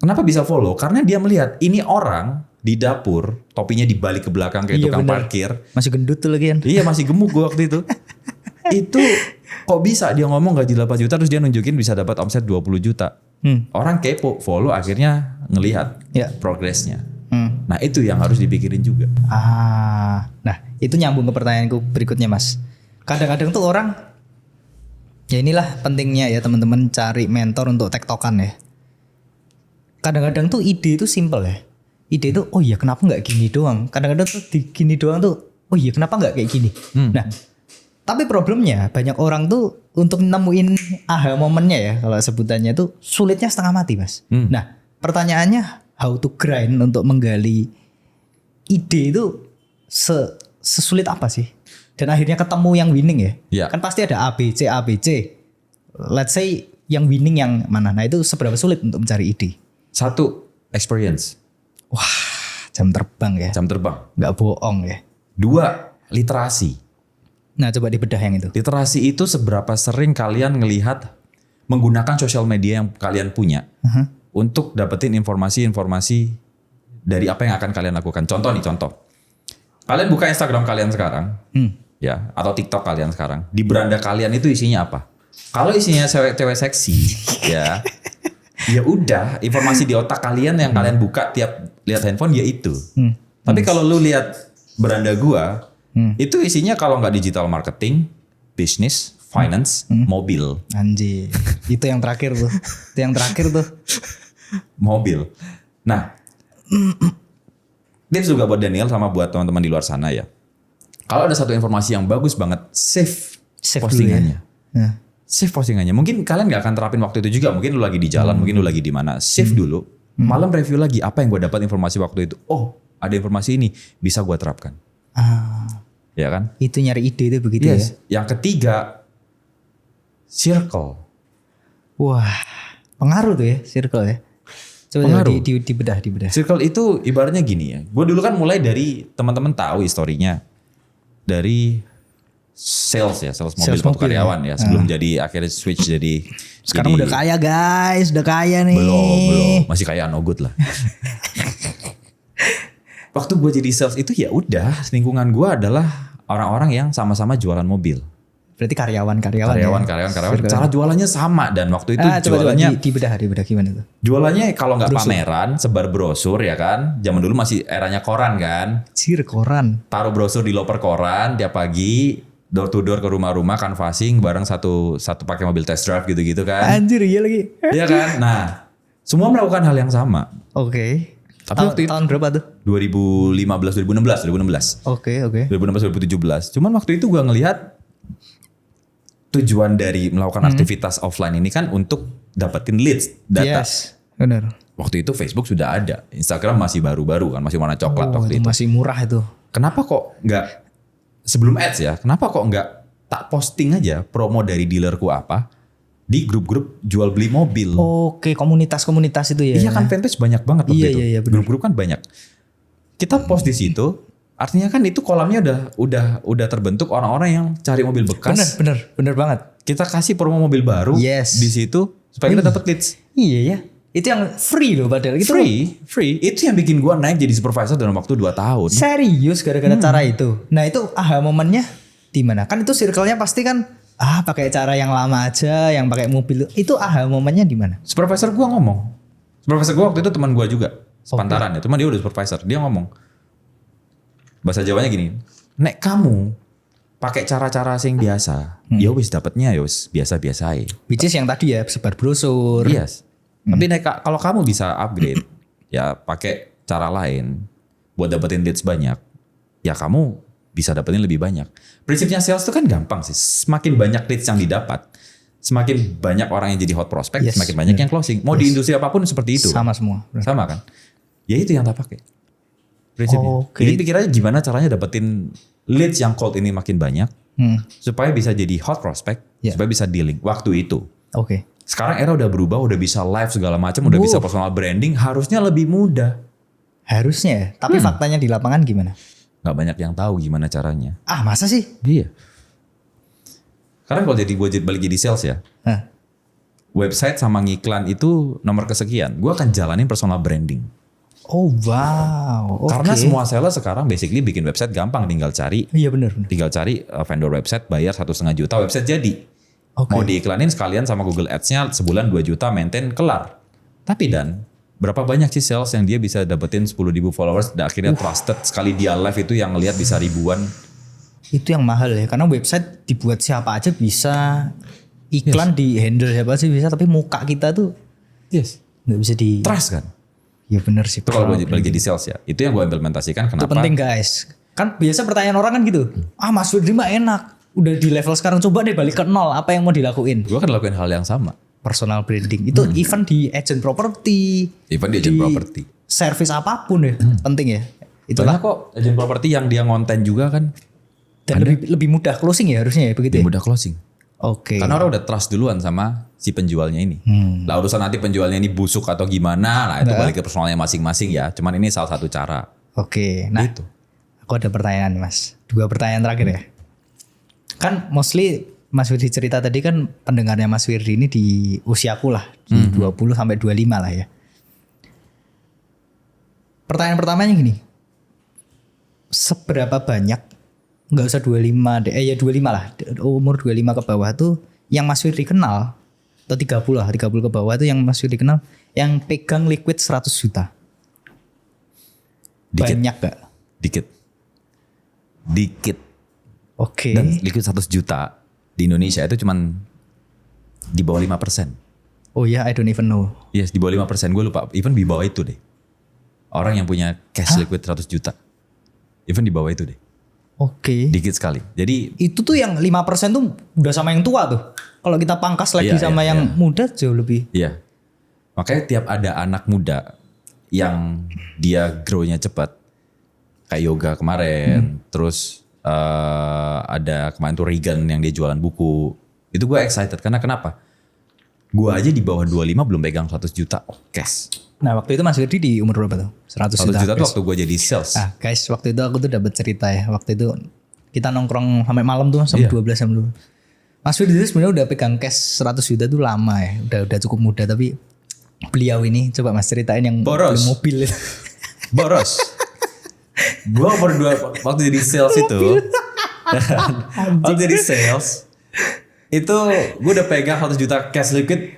Kenapa bisa follow? Karena dia melihat ini orang di dapur, topinya dibalik ke belakang kayak tukang parkir. Masih gendut tuh lagi kan? Iya masih gemuk gue waktu itu. Itu kok bisa dia ngomong gaji 8 juta terus dia nunjukin bisa dapat omset 20 juta. Orang kepo, follow akhirnya ngelihat progresnya. Nah itu yang harus dipikirin juga. Nah itu nyambung ke pertanyaanku berikutnya mas. Kadang-kadang tuh orang, ya inilah pentingnya ya teman-teman cari mentor untuk tektokan ya. Kadang-kadang tuh ide itu simple ya. Ide itu oh iya kenapa nggak gini doang. Kadang-kadang tuh gini doang tuh oh iya kenapa nggak kayak gini. Nah tapi problemnya banyak orang tuh untuk nemuin aha momennya ya kalau sebutannya tuh sulitnya setengah mati mas. Nah pertanyaannya how to grind untuk menggali ide itu sesulit apa sih? Dan akhirnya ketemu yang winning ya. Kan pasti ada ABC. Let's say yang winning yang mana. Nah itu seberapa sulit untuk mencari ide? 1, experience. Wah jam terbang ya. Jam terbang. Gak bohong ya. 2, literasi. Nah coba dibedah yang itu. Literasi itu seberapa sering kalian ngelihat menggunakan sosial media yang kalian punya. Untuk dapetin informasi-informasi dari apa yang akan kalian lakukan. Contoh. Kalian buka Instagram kalian sekarang, ya, atau TikTok kalian sekarang. Di beranda kalian itu isinya apa? Kalau isinya cewek-cewek seksi, ya udah informasi di otak kalian yang kalian buka tiap lihat handphone ya itu. Tapi kalau lu lihat beranda gua, itu isinya kalau nggak digital marketing, bisnis, finance, mobil. Anjir, itu yang terakhir tuh. Mobil. Nah, tips juga buat Daniel sama buat teman-teman di luar sana ya. Kalau ada satu informasi yang bagus banget, save postingannya. Ya. Save postingannya. Mungkin kalian nggak akan terapin waktu itu juga. Mungkin lu lagi di jalan, mungkin lu lagi di mana. Save dulu. Malam review lagi apa yang gue dapat informasi waktu itu. Oh, ada informasi ini bisa gue terapkan. Ya kan? Itu nyari ide itu begitu ya. Yang ketiga, circle. Wah, pengaruh tuh ya circle ya. Coba dibedah. Circle itu ibaratnya gini ya. Gue dulu kan mulai dari teman-teman tahu historinya dari sales mobil waktu karyawan ya. Sebelum jadi akhirnya switch jadi. Sekarang udah kaya guys, udah kaya nih. Belum, masih kaya no good lah. Waktu gue jadi sales itu ya udah lingkungan gue adalah orang-orang yang sama-sama jualan mobil. Berarti karyawan. Cara jualannya sama dan waktu itu jualannya dibedah gimana tuh? Jualannya kalau nggak pameran, sebar brosur ya kan. Zaman dulu masih eranya koran kan. Koran. Taruh brosur di loper koran tiap pagi. door to door ke rumah-rumah canvassing bareng satu pakai mobil test drive gitu-gitu kan. Anjir iya lagi. Iya kan? Nah, semua melakukan hal yang sama. Oke. Tapi waktu itu tahun berapa tuh? 2016. Oke. 2016 2017. Cuman waktu itu gua ngelihat tujuan dari melakukan aktivitas offline ini kan untuk dapetin leads, data. Yes, benar. Waktu itu Facebook sudah ada, Instagram masih baru-baru kan, masih warna coklat waktu itu. Masih murah itu. Kenapa kok nggak sebelum ads ya? Kenapa kok nggak tak posting aja promo dari dealerku apa di grup-grup jual beli mobil? Oke, komunitas-komunitas itu ya. Iya kan fanpage banyak banget waktu itu. Iya, benar. Grup-grup kan banyak. Kita post di situ, artinya kan itu kolamnya udah terbentuk orang-orang yang cari mobil bekas. Bener banget. Kita kasih promo mobil baru di situ supaya kita dapat leads. Iya ya. Itu yang free loh padahal. Itu Free. Itu yang bikin gua naik jadi supervisor dalam waktu 2 tahun. Serius gara-gara cara itu. Nah itu aha momennya di mana? Kan itu circle-nya pasti kan pakai cara yang lama aja, yang pakai mobil. Itu aha momennya di mana? Supervisor gua ngomong. Supervisor gua waktu itu teman gua juga. Sepantaran ya. Teman dia udah supervisor. Dia ngomong. Bahasa Jawanya gini. Nek kamu pakai cara-cara sing biasa. Ya wis dapatnya ya wis biasa-biasa aja. Which is yang tadi ya sebar brosur. Yes. Tapi kalau kamu bisa upgrade, ya pakai cara lain buat dapetin leads banyak, ya kamu bisa dapetin lebih banyak. Prinsipnya sales itu kan gampang sih. Semakin banyak leads yang didapat, semakin banyak orang yang jadi hot prospect, semakin banyak yang closing. Mau di industri apapun seperti itu. Sama semua. Sama kan? Ya itu yang tak pakai. Prinsipnya. Jadi pikirannya gimana caranya dapetin leads yang cold ini makin banyak, supaya bisa jadi hot prospect, supaya bisa dealing waktu itu. Oke. Sekarang era udah berubah, udah bisa live segala macam, udah bisa personal branding, harusnya lebih mudah. Harusnya, tapi faktanya di lapangan gimana? Gak banyak yang tahu gimana caranya. Masa sih? Iya. Karena kalau gue balik jadi sales ya, website sama ngiklan itu nomor kesekian, gue akan jalanin personal branding. Oh wow. Karena semua sales sekarang basically bikin website gampang, tinggal cari. Iya benar. Tinggal cari vendor website, bayar 1,5 juta, website jadi. Mau diiklanin sekalian sama Google Ads-nya sebulan 2 juta, maintain, kelar. Tapi Dan, berapa banyak sih sales yang dia bisa dapetin 10.000 followers dan akhirnya trusted, sekali dia live itu yang lihat bisa ribuan. Itu yang mahal ya, karena website dibuat siapa aja bisa, iklan di handle siapa aja bisa, tapi muka kita tuh nggak bisa di trust kan. Iya benar sih. Itu kalau gue balik jadi sales ya, itu yang gue implementasikan. Kenapa? Itu penting guys. Kan biasa pertanyaan orang kan gitu, Mas Firdy mah enak. Udah di level sekarang, coba deh balik ke nol, apa yang mau dilakuin? Gue akan lakuin hal yang sama. Personal branding itu even di agent property, service apapun ya, penting ya. Itulah banyak kok agent property yang dia ngonten juga kan. Dan lebih mudah closing ya harusnya ya begitu. Lebih mudah closing. Oke. Karena orang udah trust duluan sama si penjualnya ini. Lah urusan nanti penjualnya ini busuk atau gimana, nah itu balik ke personalnya masing-masing ya. Cuman ini salah satu cara. Oke. Nah, gitu. Aku ada pertanyaan Mas. 2 pertanyaan terakhir ya. Kan mostly Mas Firdy cerita tadi kan pendengarnya Mas Firdy ini di usiaku lah. Di 20 sampai 25 lah ya. Pertanyaan pertamanya gini. Seberapa banyak, gak usah 25 deh, ya 25 lah. Umur 25 ke bawah tuh yang Mas Firdy kenal. Atau 30 lah, 30 ke bawah tuh yang Mas Firdy kenal. Yang pegang liquid 100 juta. Banyak gak? Dikit. Oke. Dan liquid 100 juta di Indonesia itu cuman di bawah 5%. Oh ya, I don't even know. Yes, di bawah 5%. Gue lupa. Even di bawah itu deh. Orang yang punya cash liquid 100 juta. Even di bawah itu deh. Oke. Dikit sekali. Jadi itu tuh yang 5% tuh udah sama yang tua tuh. Kalau kita pangkas lagi sama yang muda jauh lebih. Iya. Makanya tiap ada anak muda yang dia grow-nya cepat. Kayak Yoga kemarin. Terus ada kemarin tuh Regan yang dia jualan buku. Itu gue excited karena kenapa? Gue aja di bawah 25 belum pegang 100 juta cash. Nah waktu itu Mas Firdy di umur berapa tuh? 100 juta tuh waktu gue jadi sales. Nah guys, waktu itu aku tuh dapat cerita ya. Waktu itu kita nongkrong sampai malam tuh sampai 12 jam dulu. Mas Firdy itu sebenarnya udah pegang cash 100 juta tuh lama ya. Udah cukup muda, tapi beliau ini coba Mas ceritain yang beli mobil. Boros. Gue waktu jadi sales itu. Waktu jadi sales itu gue udah pegang 100 juta cash liquid.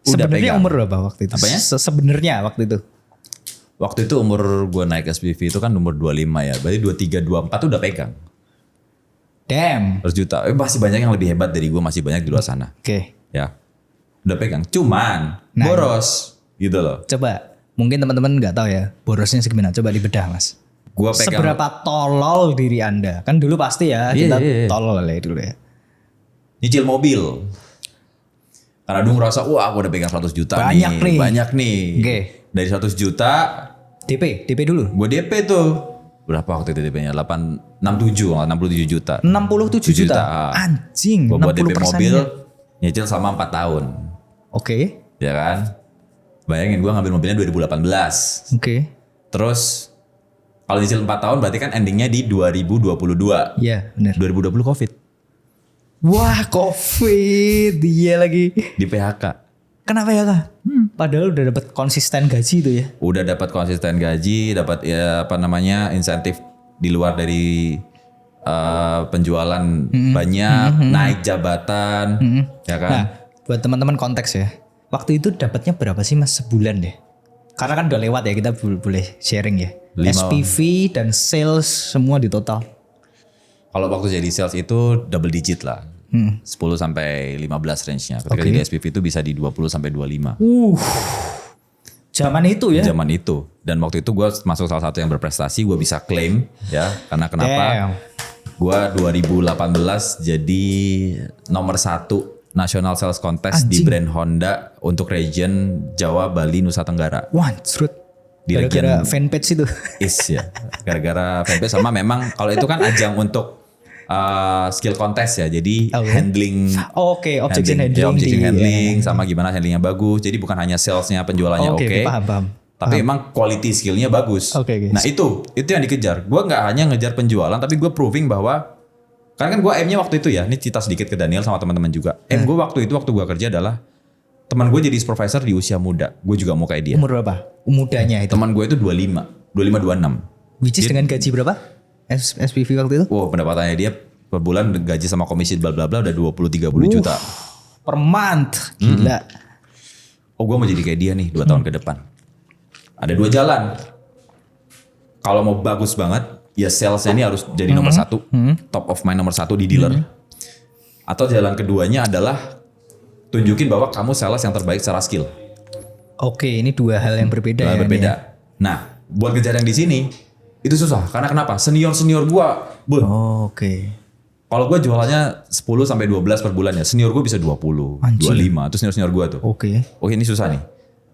Sebenarnya umur berapa waktu itu? Apanya? Sebenarnya waktu itu. Waktu itu umur gue naik SPV itu kan umur 25 ya. Berarti 23, 24 tuh udah pegang. Damn. 100 juta. Masih banyak yang lebih hebat dari gue, masih banyak di luar sana. Oke. Ya. Udah pegang. Cuman Nah, boros gitu loh. Coba mungkin teman-teman nggak tahu ya borosnya segimana. Coba dibedah Mas. Gua pegang Seberapa tolol diri Anda? Kan dulu pasti ya kita tolol ya dulu ya. nyicil mobil. Karena dulu ngerasa wah aku udah pegang 100 juta Banyak nih. Banyak nih. Oke. Dari 100 juta DP dulu. gue DP tuh. Berapa waktu itu DP-nya? 67 juta. 67 juta. Anjing. Gue buat DP 60%-nya. mobil nyicil sama 4 tahun. Oke. Ya kan? Bayangin gue ngambil mobilnya 2018. Oke. Terus kalau nyicil 4 tahun berarti kan endingnya di 2022. Iya benar. 2020 Covid. Wah COVID. Iya lagi. Di PHK. Kenapa ya Kak? Padahal udah dapat konsisten gaji itu ya. Udah dapat konsisten gaji, dapat ya apa namanya insentif di luar dari penjualan banyak, naik jabatan, ya kan? Nah, buat teman-teman konteks ya. Waktu itu dapatnya berapa sih Mas sebulan deh? Karena kan udah lewat ya, kita boleh sharing ya. 5. SPV dan sales semua di total. Kalau waktu jadi sales itu double digit lah. 10 sampai 15 range-nya. Ketika jadi SPV itu bisa di 20 sampai 25. Zaman itu ya. Zaman itu. Dan waktu itu gue masuk salah satu yang berprestasi, gue bisa claim ya. Karena kenapa? Damn. Gue 2018 jadi nomor 1 National Sales Contest di brand Honda untuk region Jawa, Bali, Nusa Tenggara. Wancrut. Di Gara-gara region fanpage itu. is ya. Gara-gara fanpage sama memang kalau itu kan ajang untuk skill contest ya. Jadi handling. Oke, objection handling. Ya, objection di- handling sama gimana handlingnya bagus. Jadi bukan hanya salesnya, penjualannya oke. Paham. Tapi emang quality skillnya bagus. Oke. Nah itu yang dikejar. Gue nggak hanya ngejar penjualan, tapi gue proving bahwa karena kan gue aimnya waktu itu ya. Ini cerita sedikit ke Daniel sama teman-teman juga. Aim gue waktu waktu gue kerja adalah teman gue jadi supervisor di usia muda. Gue juga mau kayak dia. Umur berapa? Mudanya itu. Teman gue itu 25, 26. Which is dengan gaji berapa? SPV waktu itu? Wow, pendapatannya dia per bulan gaji sama komisi bla bla bla udah 20-30 juta. Per month. Gila. Oh, gue mau jadi kayak dia nih 2 tahun ke depan. Ada 2 jalan. Kalau mau bagus banget, ya salesnya ini harus jadi nomor 1, top of mind nomor 1 di dealer. Atau jalan keduanya adalah tunjukin bahwa kamu sales yang terbaik secara skill. Oke, ini dua hal yang berbeda ya. Berbeda. Nah, buat ngejar yang di sini itu susah. Karena kenapa? Senior gua, Oke. kalau gue jualannya 10 sampai 12 per bulan ya, senior gue bisa 20, Anjir. 25, itu senior gue tuh. Oke. Oh ini susah nih.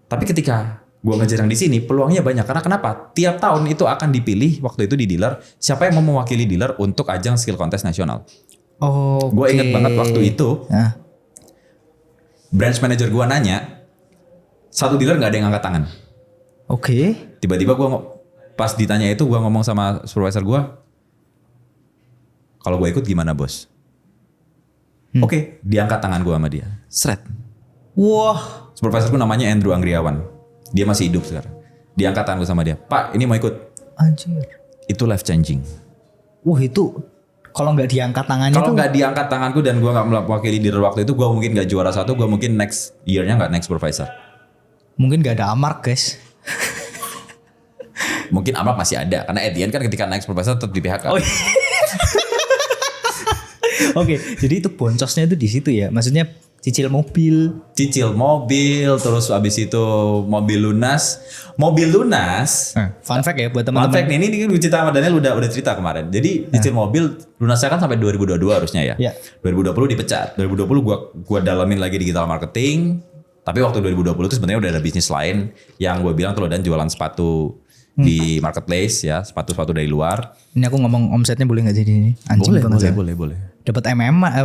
Tapi ketika gue ngejar yang di sini, peluangnya banyak. Karena kenapa? Tiap tahun itu akan dipilih waktu itu di dealer, siapa yang mau mewakili dealer untuk ajang skill contest nasional. Oke. Gue inget banget waktu itu, Nah, branch manager gue nanya, satu dealer nggak ada yang angkat tangan. oke. Tiba-tiba gue pas ditanya itu, gue ngomong sama supervisor gue, kalau gue ikut gimana bos? Oke, diangkat tangan gue sama dia. Sret. Wah. Supervisorku namanya Andrew Anggriawan. Dia masih hidup sekarang. Diangkat tangan gue sama dia. Pak, ini mau ikut. Anjir. Itu life changing. Wah itu kalau nggak diangkat tangannya Kalau tuh. nggak diangkat tanganku dan gue nggak mewakili dealer waktu itu, gue mungkin nggak juara 1. Gue mungkin next year-nya nggak next supervisor. Mungkin nggak ada amark guys. Mungkin Amark masih ada. Karena at the end kan ketika next supervisor tetap di PHK. Oh, iya. Oke, jadi itu boncosnya itu di situ ya. Maksudnya cicil mobil. Cicil mobil, terus abis itu mobil lunas. Mobil lunas. Fun fact ya buat Fun teman-teman. fact nih, ini gue cerita sama Daniel udah cerita kemarin. Jadi cicil mobil lunasnya kan sampai 2022 harusnya ya. Ya. 2020 dipecat. 2020 gua dalamin lagi digital marketing. Tapi waktu 2020 itu sebenarnya udah ada bisnis lain yang gue bilang tuh dan jualan sepatu di marketplace ya, sepatu-sepatu dari luar. Ini aku ngomong omsetnya boleh nggak jadi ini? Anjing banget ya. Boleh. Dapat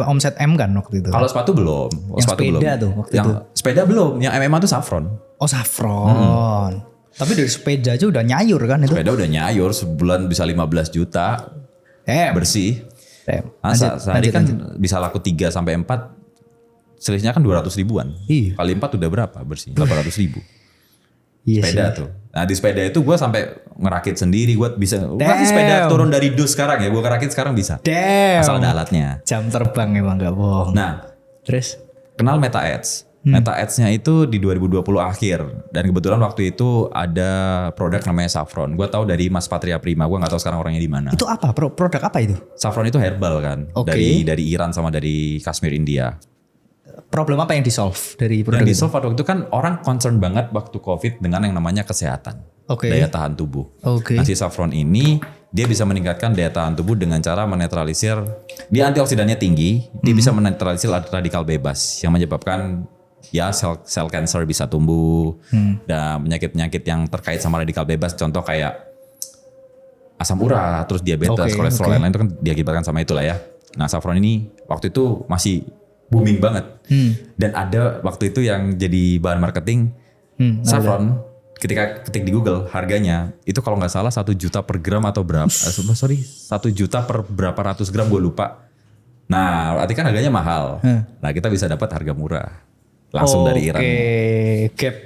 omset M kan waktu itu. Kalau sepatu belum. Yang Sepatu sepeda tuh waktu yang itu. sepeda belum. Yang MMA tuh Saffron. Oh Saffron. Tapi dari sepeda aja udah nyayur kan itu. Sepeda udah nyayur sebulan bisa 15 juta bersih. Lanjut, Sehari kan bisa laku 3 sampai 4. Selisihnya kan 200 ribuan. Iya. Kali 4 udah berapa bersih? 800 ribu. Iya Sepeda sih. tuh. Nah di sepeda itu gue sampai ngerakit sendiri. Gue bisa. Masih sepeda turun dari dus sekarang ya. Gue ngerakit sekarang bisa. Damn. Asal ada alatnya. Jam terbang emang gak bohong. Nah Terus? kenal Meta Ads. Meta Ads-nya itu di 2020 akhir. Dan kebetulan waktu itu ada produk namanya Saffron. Gue tahu dari Mas Patria Prima. Gue nggak tahu sekarang orangnya di mana. Itu apa? Produk apa itu? Saffron itu herbal kan. Oke. Dari Iran sama dari Kashmir India. Problem apa yang di-solve dari produk Yang di itu? solve waktu itu kan orang concern banget waktu COVID dengan yang namanya kesehatan. Oke. Daya tahan tubuh. Oke. Nah si Saffron ini dia bisa meningkatkan daya tahan tubuh dengan cara menetralisir. Dia antioksidannya tinggi. Dia bisa menetralisir radikal bebas. Yang menyebabkan ya sel cancer bisa tumbuh. Dan penyakit-penyakit yang terkait sama radikal bebas. Contoh kayak asam urat, terus diabetes, kolesterol, lain-lain itu kan diakibatkan sama itulah ya. Nah Saffron ini waktu itu masih booming banget. Dan ada waktu itu yang jadi bahan marketing Saffron ketika ketik di Google harganya itu kalau nggak salah 1 juta per gram atau berapa? 1 juta per berapa ratus gram gue lupa. Nah berarti kan harganya mahal. Nah kita bisa dapat harga murah langsung dari Iran.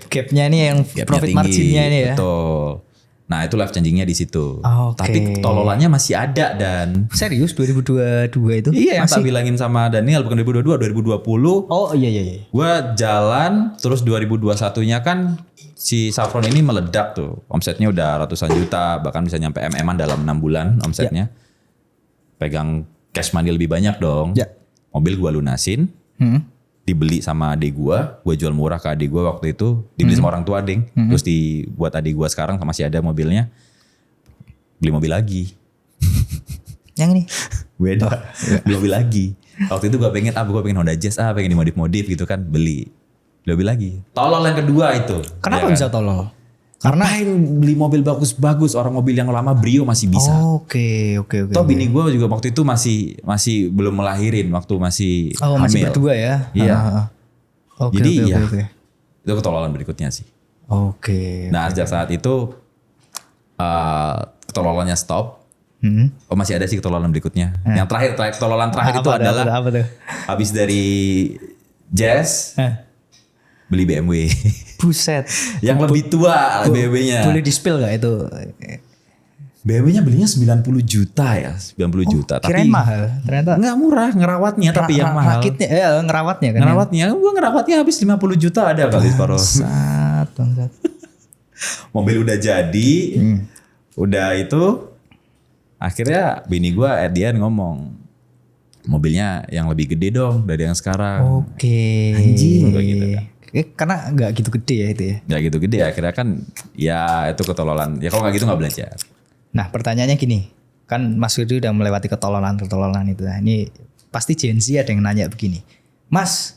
Gapnya ini yang Gapnya profit tinggi, marginnya ini ya. Betul. Nah itu life changingnya di situ. Oke. Tapi tololannya masih ada dan Serius 2022 itu? iya yang tak masih? bilangin sama Daniel bukan 2022 2020. Oh iya. Gue jalan terus 2021-nya kan si Saffron ini meledak tuh. Omsetnya udah ratusan juta bahkan bisa nyampe MM-an dalam 6 bulan omsetnya. Pegang cash money lebih banyak dong. Ya. Mobil gue lunasin. Dibeli sama adik gue jual murah ke adik gue waktu itu, dibeli sama orang tua ding, terus dibuat adik gue sekarang masih ada mobilnya, beli mobil lagi, Yang ini? beda, beli mobil lagi. Waktu itu gue pengen Honda Jazz, pengen dimodif-modif gitu kan, beli mobil lagi. Tolol yang kedua itu. Kenapa ya kan? bisa tolol? Karena beli mobil bagus-bagus, orang mobil yang lama Brio masih bisa. Oke. Toh bini gue juga waktu itu masih belum melahirin waktu masih hamil. Masih berdua ya? Iya. Oke. Jadi itu ketololan berikutnya sih. Oke. Nah sejak saat itu ketololannya stop. Oh masih ada sih ketololan berikutnya. Yang terakhir ketololan terakhir itu adalah apa tuh? habis dari Jazz beli BMW. Buset. Yang lebih tua BMW-nya. Boleh di-spill gak itu? BMW-nya belinya 90 juta ya, 90 juta. Kirain Tapi mahal. Ternyata nggak murah ngerawatnya tapi yang mahal. rakitnya, ngerawatnya kan. Ngerawatnya habis 50 juta ada kali separuh. Bangsat. Mobil udah jadi, udah itu. Akhirnya bini gue at the end ngomong, mobilnya yang lebih gede dong dari yang sekarang. Oke. Anjing kayak gitu kan. Karena nggak gitu gede ya itu ya. Gak gitu gede akhirnya kan ya itu ketololan. Ya kalau gak gitu gak belajar. Nah pertanyaannya gini, kan Mas Firdi udah melewati ketololan itu. Nah, ini pasti Gen Z ada yang nanya begini, Mas,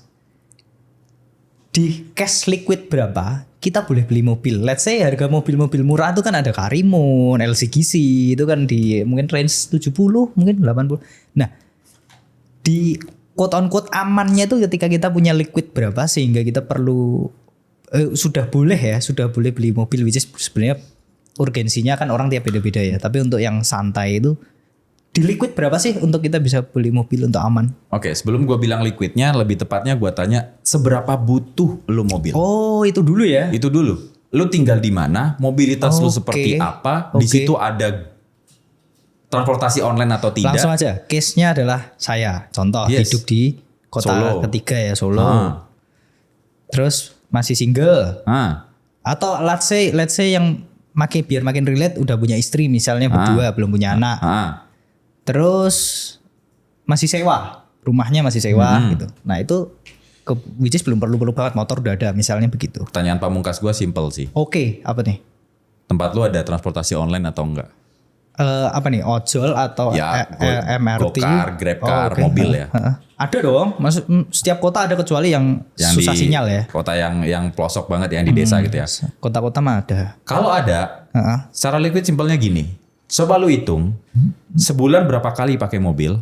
di cash liquid berapa kita boleh beli mobil? Let's say harga mobil-mobil murah itu kan ada Karimun, LCGC, itu kan di mungkin range 70, mungkin 80. Nah di quote on quote amannya itu ketika kita punya liquid berapa sehingga kita perlu sudah boleh beli mobil, which is sebenarnya urgensinya kan orang tiap beda-beda ya. Tapi untuk yang santai itu di liquid berapa sih untuk kita bisa beli mobil untuk aman? Oke, sebelum gue bilang liquidnya, lebih tepatnya gue tanya seberapa butuh lu mobil. Oh itu dulu ya? Itu dulu. Lu tinggal di mana, mobilitas lu seperti apa, di situ ada transportasi online atau tidak. Langsung aja, case-nya adalah saya. Contoh hidup di kota ketiga ya, Solo. Terus masih single. Atau let's say yang biar makin relate udah punya istri misalnya berdua, belum punya anak. Terus masih sewa, rumahnya masih sewa gitu. Nah itu which is belum perlu banget, motor udah ada misalnya begitu. Pertanyaan pamungkas gue simple sih. Oke, apa nih? Tempat lu ada transportasi online atau enggak? Apa nih, ojol atau MRT? Gokar, Grabcar, mobil ya. Ada dong, maksud setiap kota ada kecuali yang susah di sinyal ya. Kota yang pelosok banget yang di desa gitu ya. Kota-kota mah ada. Kalau ada, secara liquid simpelnya gini. Coba lu hitung, sebulan berapa kali pakai mobil,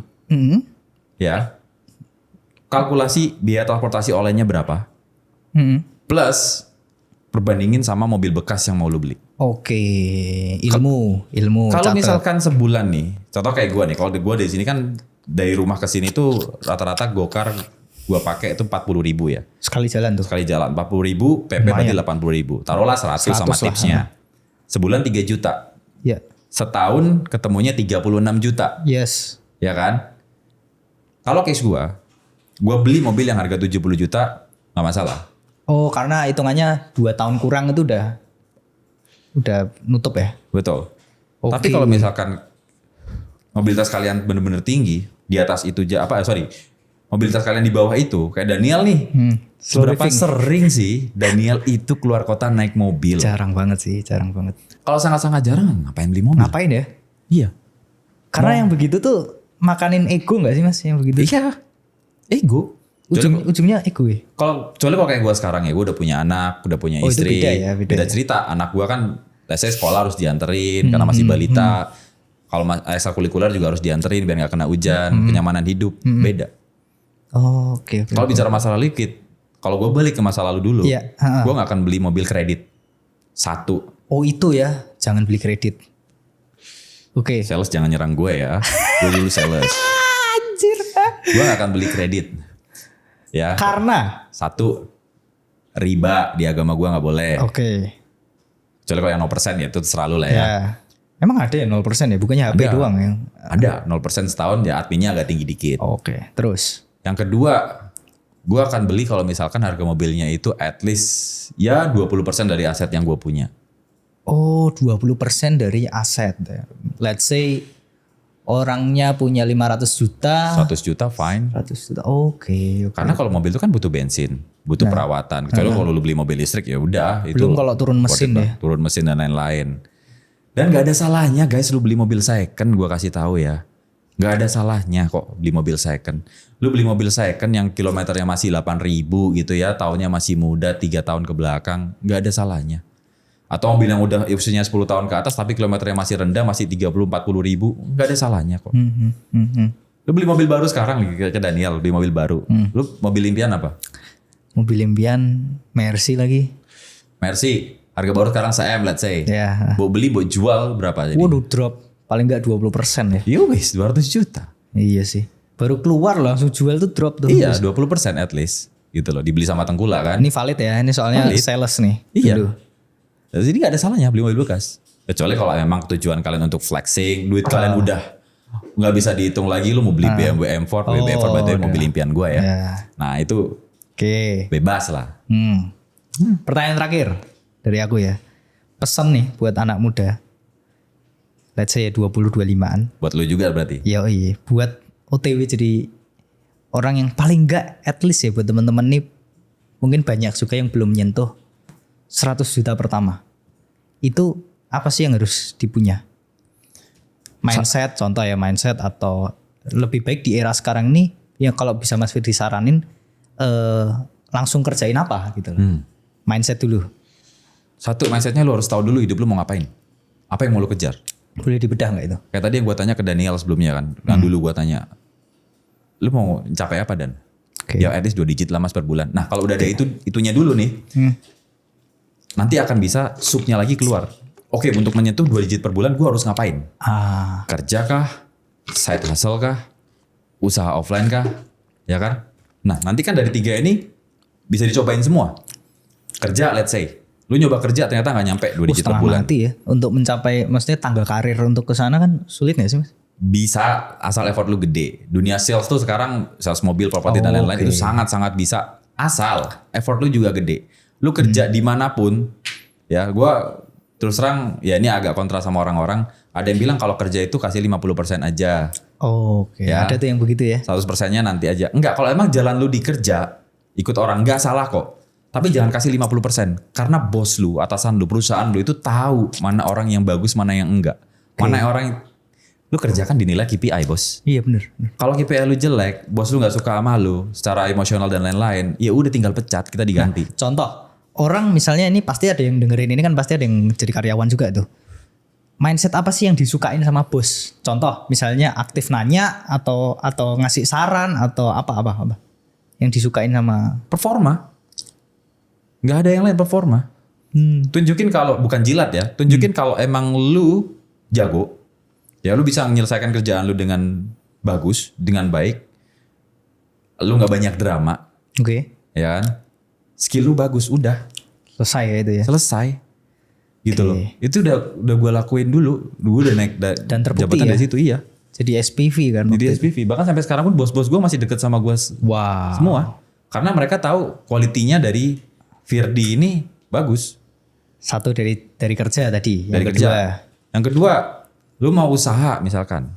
ya. Kalkulasi biaya transportasi online-nya berapa, plus perbandingin sama mobil bekas yang mau lu beli. Oke, ilmu. Kalau catat. misalkan sebulan nih, contoh kayak gue nih, kalau gue dari sini kan dari rumah ke sini tuh rata-rata Gokar gue pakai itu 40.000 ya. Sekali jalan tuh. Sekali jalan 40.000, PP berarti 80.000. Taruhlah 100 sama tipsnya. Sebulan 3 juta. Ya. Setahun ketemunya 36 juta. Yes. Ya kan? Kalau case gue beli mobil yang harga 70 juta, nggak masalah. Oh, karena hitungannya 2 tahun kurang itu udah nutup ya. Betul. Oke. Tapi kalau misalkan mobilitas kalian bener-bener tinggi di atas itu mobilitas kalian di bawah itu kayak Daniel nih. Slow Seberapa living. sering sih Daniel itu keluar kota naik mobil? Jarang banget sih, jarang banget. Kalau sangat-sangat jarang ngapain beli mobil? Ngapain ya? Iya. Karena yang begitu tuh makanin ego gak sih Mas yang begitu? Iya. Ego. Ujungnya ego ya? Kecuali kalau kayak gue sekarang ya, gue udah punya anak, udah punya Oh, itu istri. beda ya, beda ya. cerita. Anak gue kan, let's say sekolah harus dianterin karena masih balita. Kalau ekstrakurikuler juga harus dianterin biar nggak kena hujan, kenyamanan hidup beda. Oh, oke. Kalau bicara masalah liquid, kalau gue balik ke masa lalu dulu, Iya, ha-ha. gue nggak akan beli mobil kredit. Satu, Oh itu ya, jangan beli kredit. Oke. sales jangan nyerang gue ya. Gue dulu sales. Anjir. Gue gak akan beli kredit. Ya. Karena. Satu, riba di agama gue gak boleh. Oke. Kecuali kalau yang 0% ya itu terserah lu lah ya. Ya. Emang ada ya 0% ya? Bukannya HP Ada. doang yang. Ada 0% setahun ya adminnya agak tinggi dikit. Oke. Terus. Yang kedua, gue akan beli kalau misalkan harga mobilnya itu at least ya 20% dari aset yang gue punya. Oh 20% dari aset. Let's say orangnya punya 500 juta. 100 juta fine. 100 juta. Oke. Karena kalau mobil itu kan butuh bensin, butuh perawatan. Kecuali kalau lu beli mobil listrik ya udah itu. Belum kalau turun worth mesin it lah. ya. Turun mesin dan lain-lain. Dan gak ada salahnya guys lu beli mobil second, gue kasih tahu ya. Gak ada salahnya kok beli mobil second. Lu beli mobil second yang kilometernya masih 8.000 gitu ya, tahunnya masih muda 3 tahun ke belakang, gak ada salahnya. Atau mobil yang udah usianya 10 tahun ke atas tapi kilometernya masih rendah, masih 30-40 ribu, gak ada salahnya kok. Lu beli mobil baru sekarang nih, kayak Daniel beli mobil baru. Lu mobil impian apa? Mobil impian Mercy lagi. Mercy, harga baru sekarang CM let's say. Ya. Mau beli, mau jual berapa jadi? Waduh drop. Paling gak 20% ya. Yowis, 200 juta. Iya sih. Baru keluar langsung jual tuh drop tuh. Iya, 20% at least. Gitu loh, dibeli sama tengkulak kan. Ini valid ya. Ini soalnya Valid. sales nih. Iya. Dulu. Jadi gak ada salahnya beli mobil bekas. Kecuali kalau memang tujuan kalian untuk flexing, duit kalian udah nggak bisa dihitung lagi. Lu mau beli BMW M4, BMW M4 berarti udah. mobil impian gue ya. Ya. Nah itu Oke. bebas lah. Pertanyaan terakhir dari aku ya. Pesan nih buat anak muda. Let's say 20-25an. Buat lu juga berarti. Iya. Buat OTW jadi orang yang paling enggak at least ya buat teman-teman nih. Mungkin banyak juga yang belum menyentuh 100 juta pertama. Itu apa sih yang harus dipunya? Mindset, contoh ya mindset atau lebih baik di era sekarang ini yang kalau bisa Mas Firdi saranin langsung kerjain apa gitu loh. Mindset dulu. Satu, mindsetnya lu harus tahu dulu hidup lu mau ngapain. Apa yang mau lu kejar. Boleh dibedah nggak itu? Kayak tadi yang gue tanya ke Daniel sebelumnya kan. Yang dulu gue tanya. Lu mau capai apa Dan? Oke. Ya at least 2 digit lah mas per bulan. Nah kalau udah ada itunya dulu nih. Nanti akan bisa subnya lagi keluar. Oke, untuk menyentuh 2 digit per bulan gue harus ngapain? Kerja kah? Side hustle kah? Usaha offline kah? Ya kan? Nah nanti kan dari 3 ini bisa dicobain semua. Kerja let's say. Lu nyoba kerja ternyata gak nyampe 2 digit per Setengah bulan. mati ya. Untuk mencapai maksudnya tangga karir untuk ke sana kan sulit gak sih Mas? Bisa asal effort lu gede. Dunia sales tuh sekarang sales mobil, properti dan lain-lain oke. itu sangat-sangat bisa asal effort lu juga gede. Lu kerja dimanapun ya gua terus terang ya ini agak kontra sama orang-orang. Ada yang bilang kalau kerja itu kasih 50% aja. Oke. Ya. Ada tuh yang begitu ya. 100%-nya nanti aja. Enggak, kalau emang jalan lu dikerja ikut orang enggak salah kok. Tapi jangan kasih 50%. Karena bos lu, atasan lu, perusahaan lu itu tahu mana orang yang bagus, mana yang enggak. Mana orang yang lu kerja kan dinilai KPI bos. Iya bener. Kalau KPI lu jelek, bos lu nggak suka sama lu secara emosional dan lain-lain, ya udah tinggal pecat, kita diganti. Contoh, orang misalnya ini pasti ada yang dengerin ini kan pasti ada yang jadi karyawan juga tuh. Mindset apa sih yang disukain sama bos? Contoh, misalnya aktif nanya atau ngasih saran atau apa yang disukain sama Performa. Nggak ada yang lain performa. Tunjukin kalau bukan jilat ya, tunjukin kalau emang lu jago, ya lu bisa menyelesaikan kerjaan lu dengan bagus, dengan baik. Lu nggak banyak drama, Oke. ya kan? Skill lu bagus, udah Selesai ya itu ya. selesai. Gitu Oke. loh. Itu udah gue lakuin dulu. Gue udah naik Dan terbukti jabatan ya? dari situ, iya. Jadi SPV kan. Jadi waktu itu. SPV. Bahkan sampai sekarang pun bos-bos gue masih deket sama gue Wow. semua. Karena mereka tahu kualitinya dari Virdi ini bagus. Satu dari kerja tadi. Dari Yang kerja. kedua. Yang kedua, lu mau usaha misalkan.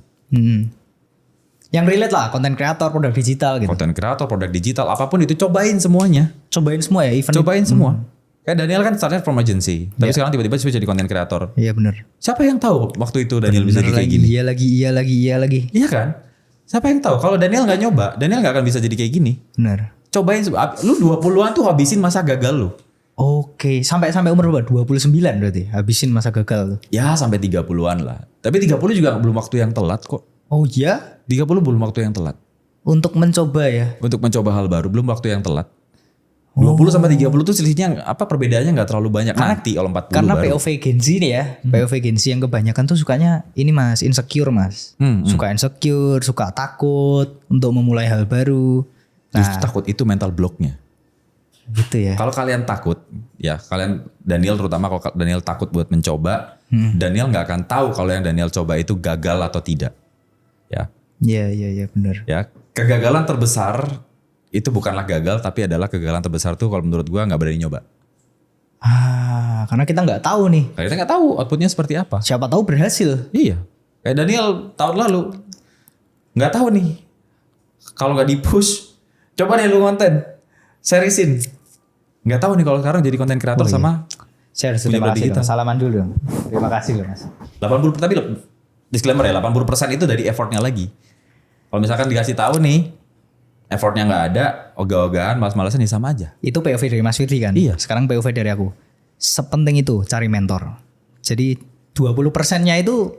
Yang relate lah, konten kreator, produk digital gitu. Konten kreator, produk digital, apapun itu cobain semuanya. Cobain semua ya, event. Cobain semua. Kayak Daniel kan startnya from agency. Tapi sekarang tiba-tiba switch jadi konten kreator. Iya benar. Siapa yang tahu waktu itu Daniel bisa jadi kayak gini? Iya lagi. Iya kan? Siapa yang tahu? Kalau Daniel nggak nyoba, Daniel nggak akan bisa jadi kayak gini. Benar. Cobain, lu 20-an tuh habisin masa gagal lu. Oke, sampai umur berapa? 29 berarti habisin masa gagal tuh. Ya sampai 30-an lah. Tapi 30 juga belum waktu yang telat kok. Oh iya? 30 belum waktu yang telat. Untuk mencoba ya. Untuk mencoba hal baru belum waktu yang telat. 20 sampai 30 tuh selisihnya apa perbedaannya nggak terlalu banyak nanti kalau 40 Karena baru. POV Gen Z nih ya. POV Gen Z yang kebanyakan tuh sukanya ini Mas, insecure Mas. Suka insecure, suka takut untuk memulai hal baru. Justru takut itu mental blocknya. Gitu ya. Kalau kalian takut, ya kalian Daniel terutama kalau Daniel takut buat mencoba, Daniel nggak akan tahu kalau yang Daniel coba itu gagal atau tidak. Ya, Iya benar. ya kegagalan terbesar itu bukanlah gagal tapi adalah kegagalan terbesar tuh kalau menurut gua nggak berani nyoba. Karena kita nggak tahu nih. Karena kita nggak tahu outputnya seperti apa. Siapa tahu berhasil. Iya, kayak Daniel tahun lalu nggak tahu nih kalau nggak di push, coba deh lu konten, seriesin. Nggak tahu nih kalau sekarang jadi konten kreator sama Share, punya terima kasih digital. dong. Salaman dulu dong. Terima kasih loh Mas. 80 tapi disclaimer ya 80% itu dari effortnya lagi. Kalau misalkan dikasih tahu nih effortnya nggak ada, ogah-ogahan, malas-malasan ya sama aja. Itu POV dari Mas Firdi kan? Iya. Sekarang POV dari aku. Sepenting itu cari mentor. Jadi 20%-nya itu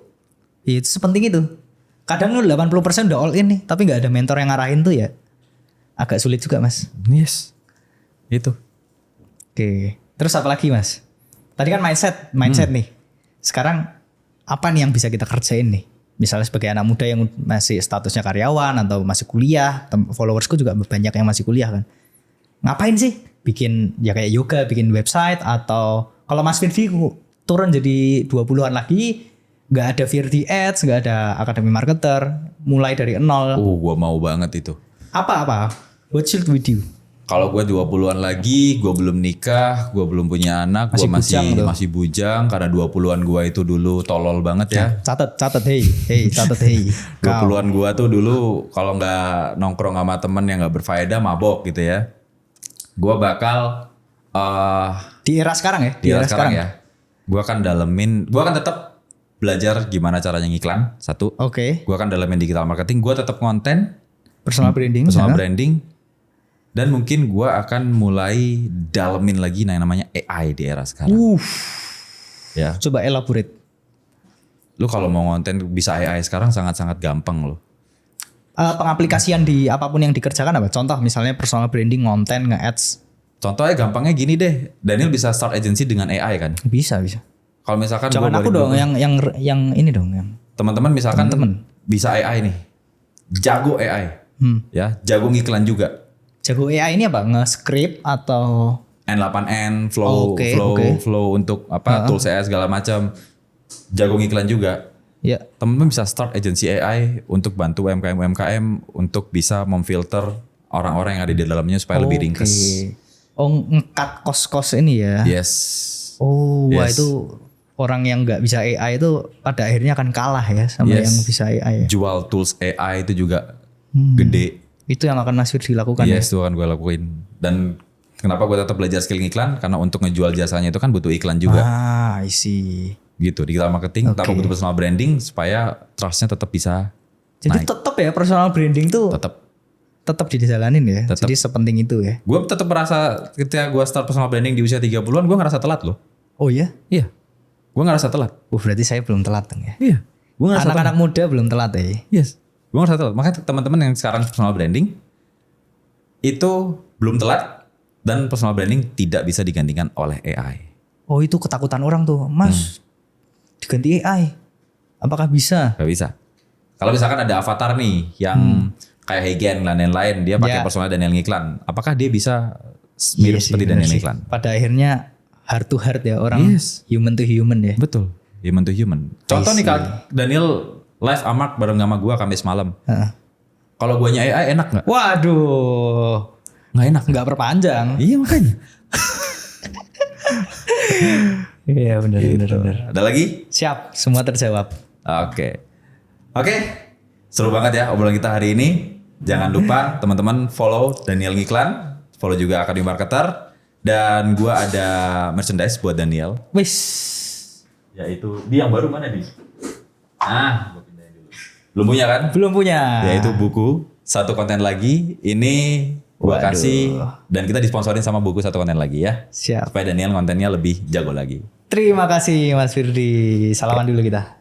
ya itu sepenting itu. Kadang lu 80% udah all in nih, tapi nggak ada mentor yang ngarahin tuh ya. Agak sulit juga Mas. Yes. Itu. Oke. Terus apa lagi Mas? Tadi kan mindset nih. Sekarang apa nih yang bisa kita kerjain nih? Misalnya sebagai anak muda yang masih statusnya karyawan atau masih kuliah, followersku juga banyak yang masih kuliah kan. Ngapain sih? Bikin ya kayak yoga, bikin website atau kalau Mas Firdi turun jadi 20-an lagi, nggak ada Firdi Ads, nggak ada Akademi Marketer, mulai dari nol. Gua mau banget itu. Apa? What should we do? Kalau gue 20-an lagi, gue belum nikah, gue belum punya anak, gue masih bujang karena 20-an gue itu dulu tolol banget ya. Catat hey, catat hey. 20-an gue tuh dulu kalau nggak nongkrong sama temen yang nggak berfaedah, mabok gitu ya. Gue bakal Di era sekarang ya? di era sekarang ya. Gue akan tetap belajar gimana caranya ngiklan, satu. Oke. Gue akan dalamin digital marketing, gue tetap konten, Personal branding. personal branding. Dan mungkin gue akan mulai dalemin lagi yang namanya AI di era sekarang. Ya, Coba elaborate. lu kalau mau konten bisa AI sekarang sangat-sangat gampang loh. Pengaplikasian di apapun yang dikerjakan apa? Contoh misalnya personal branding, konten, nge-ads. Contohnya gampangnya gini deh, Daniel bisa start agency dengan AI kan. Bisa. Kalau misalkan Jangan gua aku dong yang ini dong yang. teman-teman misalkan bisa AI nih, jago AI, ya, jago ngiklan juga. Jago AI ini apa? Nge-script atau N8N, flow untuk apa tools AI segala macam. Jago ngiklan juga. ya Teman-teman bisa start agency AI untuk bantu UMKM untuk bisa memfilter orang-orang yang ada di dalamnya supaya lebih ringkes. Oh, nge-cut kos-kos ini ya. Yes. Oh, wah Yes. itu orang yang nggak bisa AI itu pada akhirnya akan kalah ya sama Yes. yang bisa AI. Ya. Jual tools AI itu juga gede. Itu yang akan Mas Firdi lakukan. Yes, itu akan gue lakuin. Dan kenapa gue tetap belajar skill iklan? Karena untuk ngejual jasanya itu kan butuh iklan juga. I see. Gitu, digital marketing, tapi butuh personal branding supaya trustnya tetap bisa Jadi tetap ya personal branding tuh tetap dijalanin ya. Jadi sepenting itu ya. Gue tetap merasa ketika gue start personal branding di usia 30-an, gue ngerasa telat loh. Oh ya? Iya. Gue ngerasa telat. Berarti saya belum telat dong ya. Iya. Gue ngerasa Anak-anak muda belum telat ya. Yes. Gue ngerasa telat. Makanya teman-teman yang sekarang personal branding itu belum telat dan personal branding tidak bisa digantikan oleh AI. Oh itu ketakutan orang tuh. Mas diganti AI. Apakah bisa? Gak bisa. Kalau misalkan ada avatar nih yang kayak Hegen dan lain-lain, dia pakai personal Daniel ngiklan. Apakah dia bisa mirip seperti Daniel ngiklan? Pada akhirnya heart to heart ya orang human to human ya. Betul. Human to human. Contoh nih Kak Daniel live Amark bareng sama gue Kamis malam. Kalau guanya AI enak gak? Waduh. Nggak enak. nggak perpanjang. Iya makanya. Iya benar Gitu. Ada lagi? Siap, semua terjawab. Oke. Oke. Seru banget ya obrolan kita hari ini. Jangan lupa teman-teman follow Daniel Ngiklan, follow juga Akademi Marketer, dan gua ada merchandise buat Daniel. Wis. Yaitu di yang baru mana di? Gua pindahin dulu. Belum punya kan? Belum punya. Yaitu buku satu konten lagi. Ini gua Waduh. kasih dan kita disponsorin sama buku satu konten lagi ya. Siap. Supaya Daniel kontennya lebih jago lagi. Terima kasih Mas Firdi. Salaman dulu kita.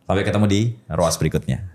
Sampai ketemu di ROAS berikutnya.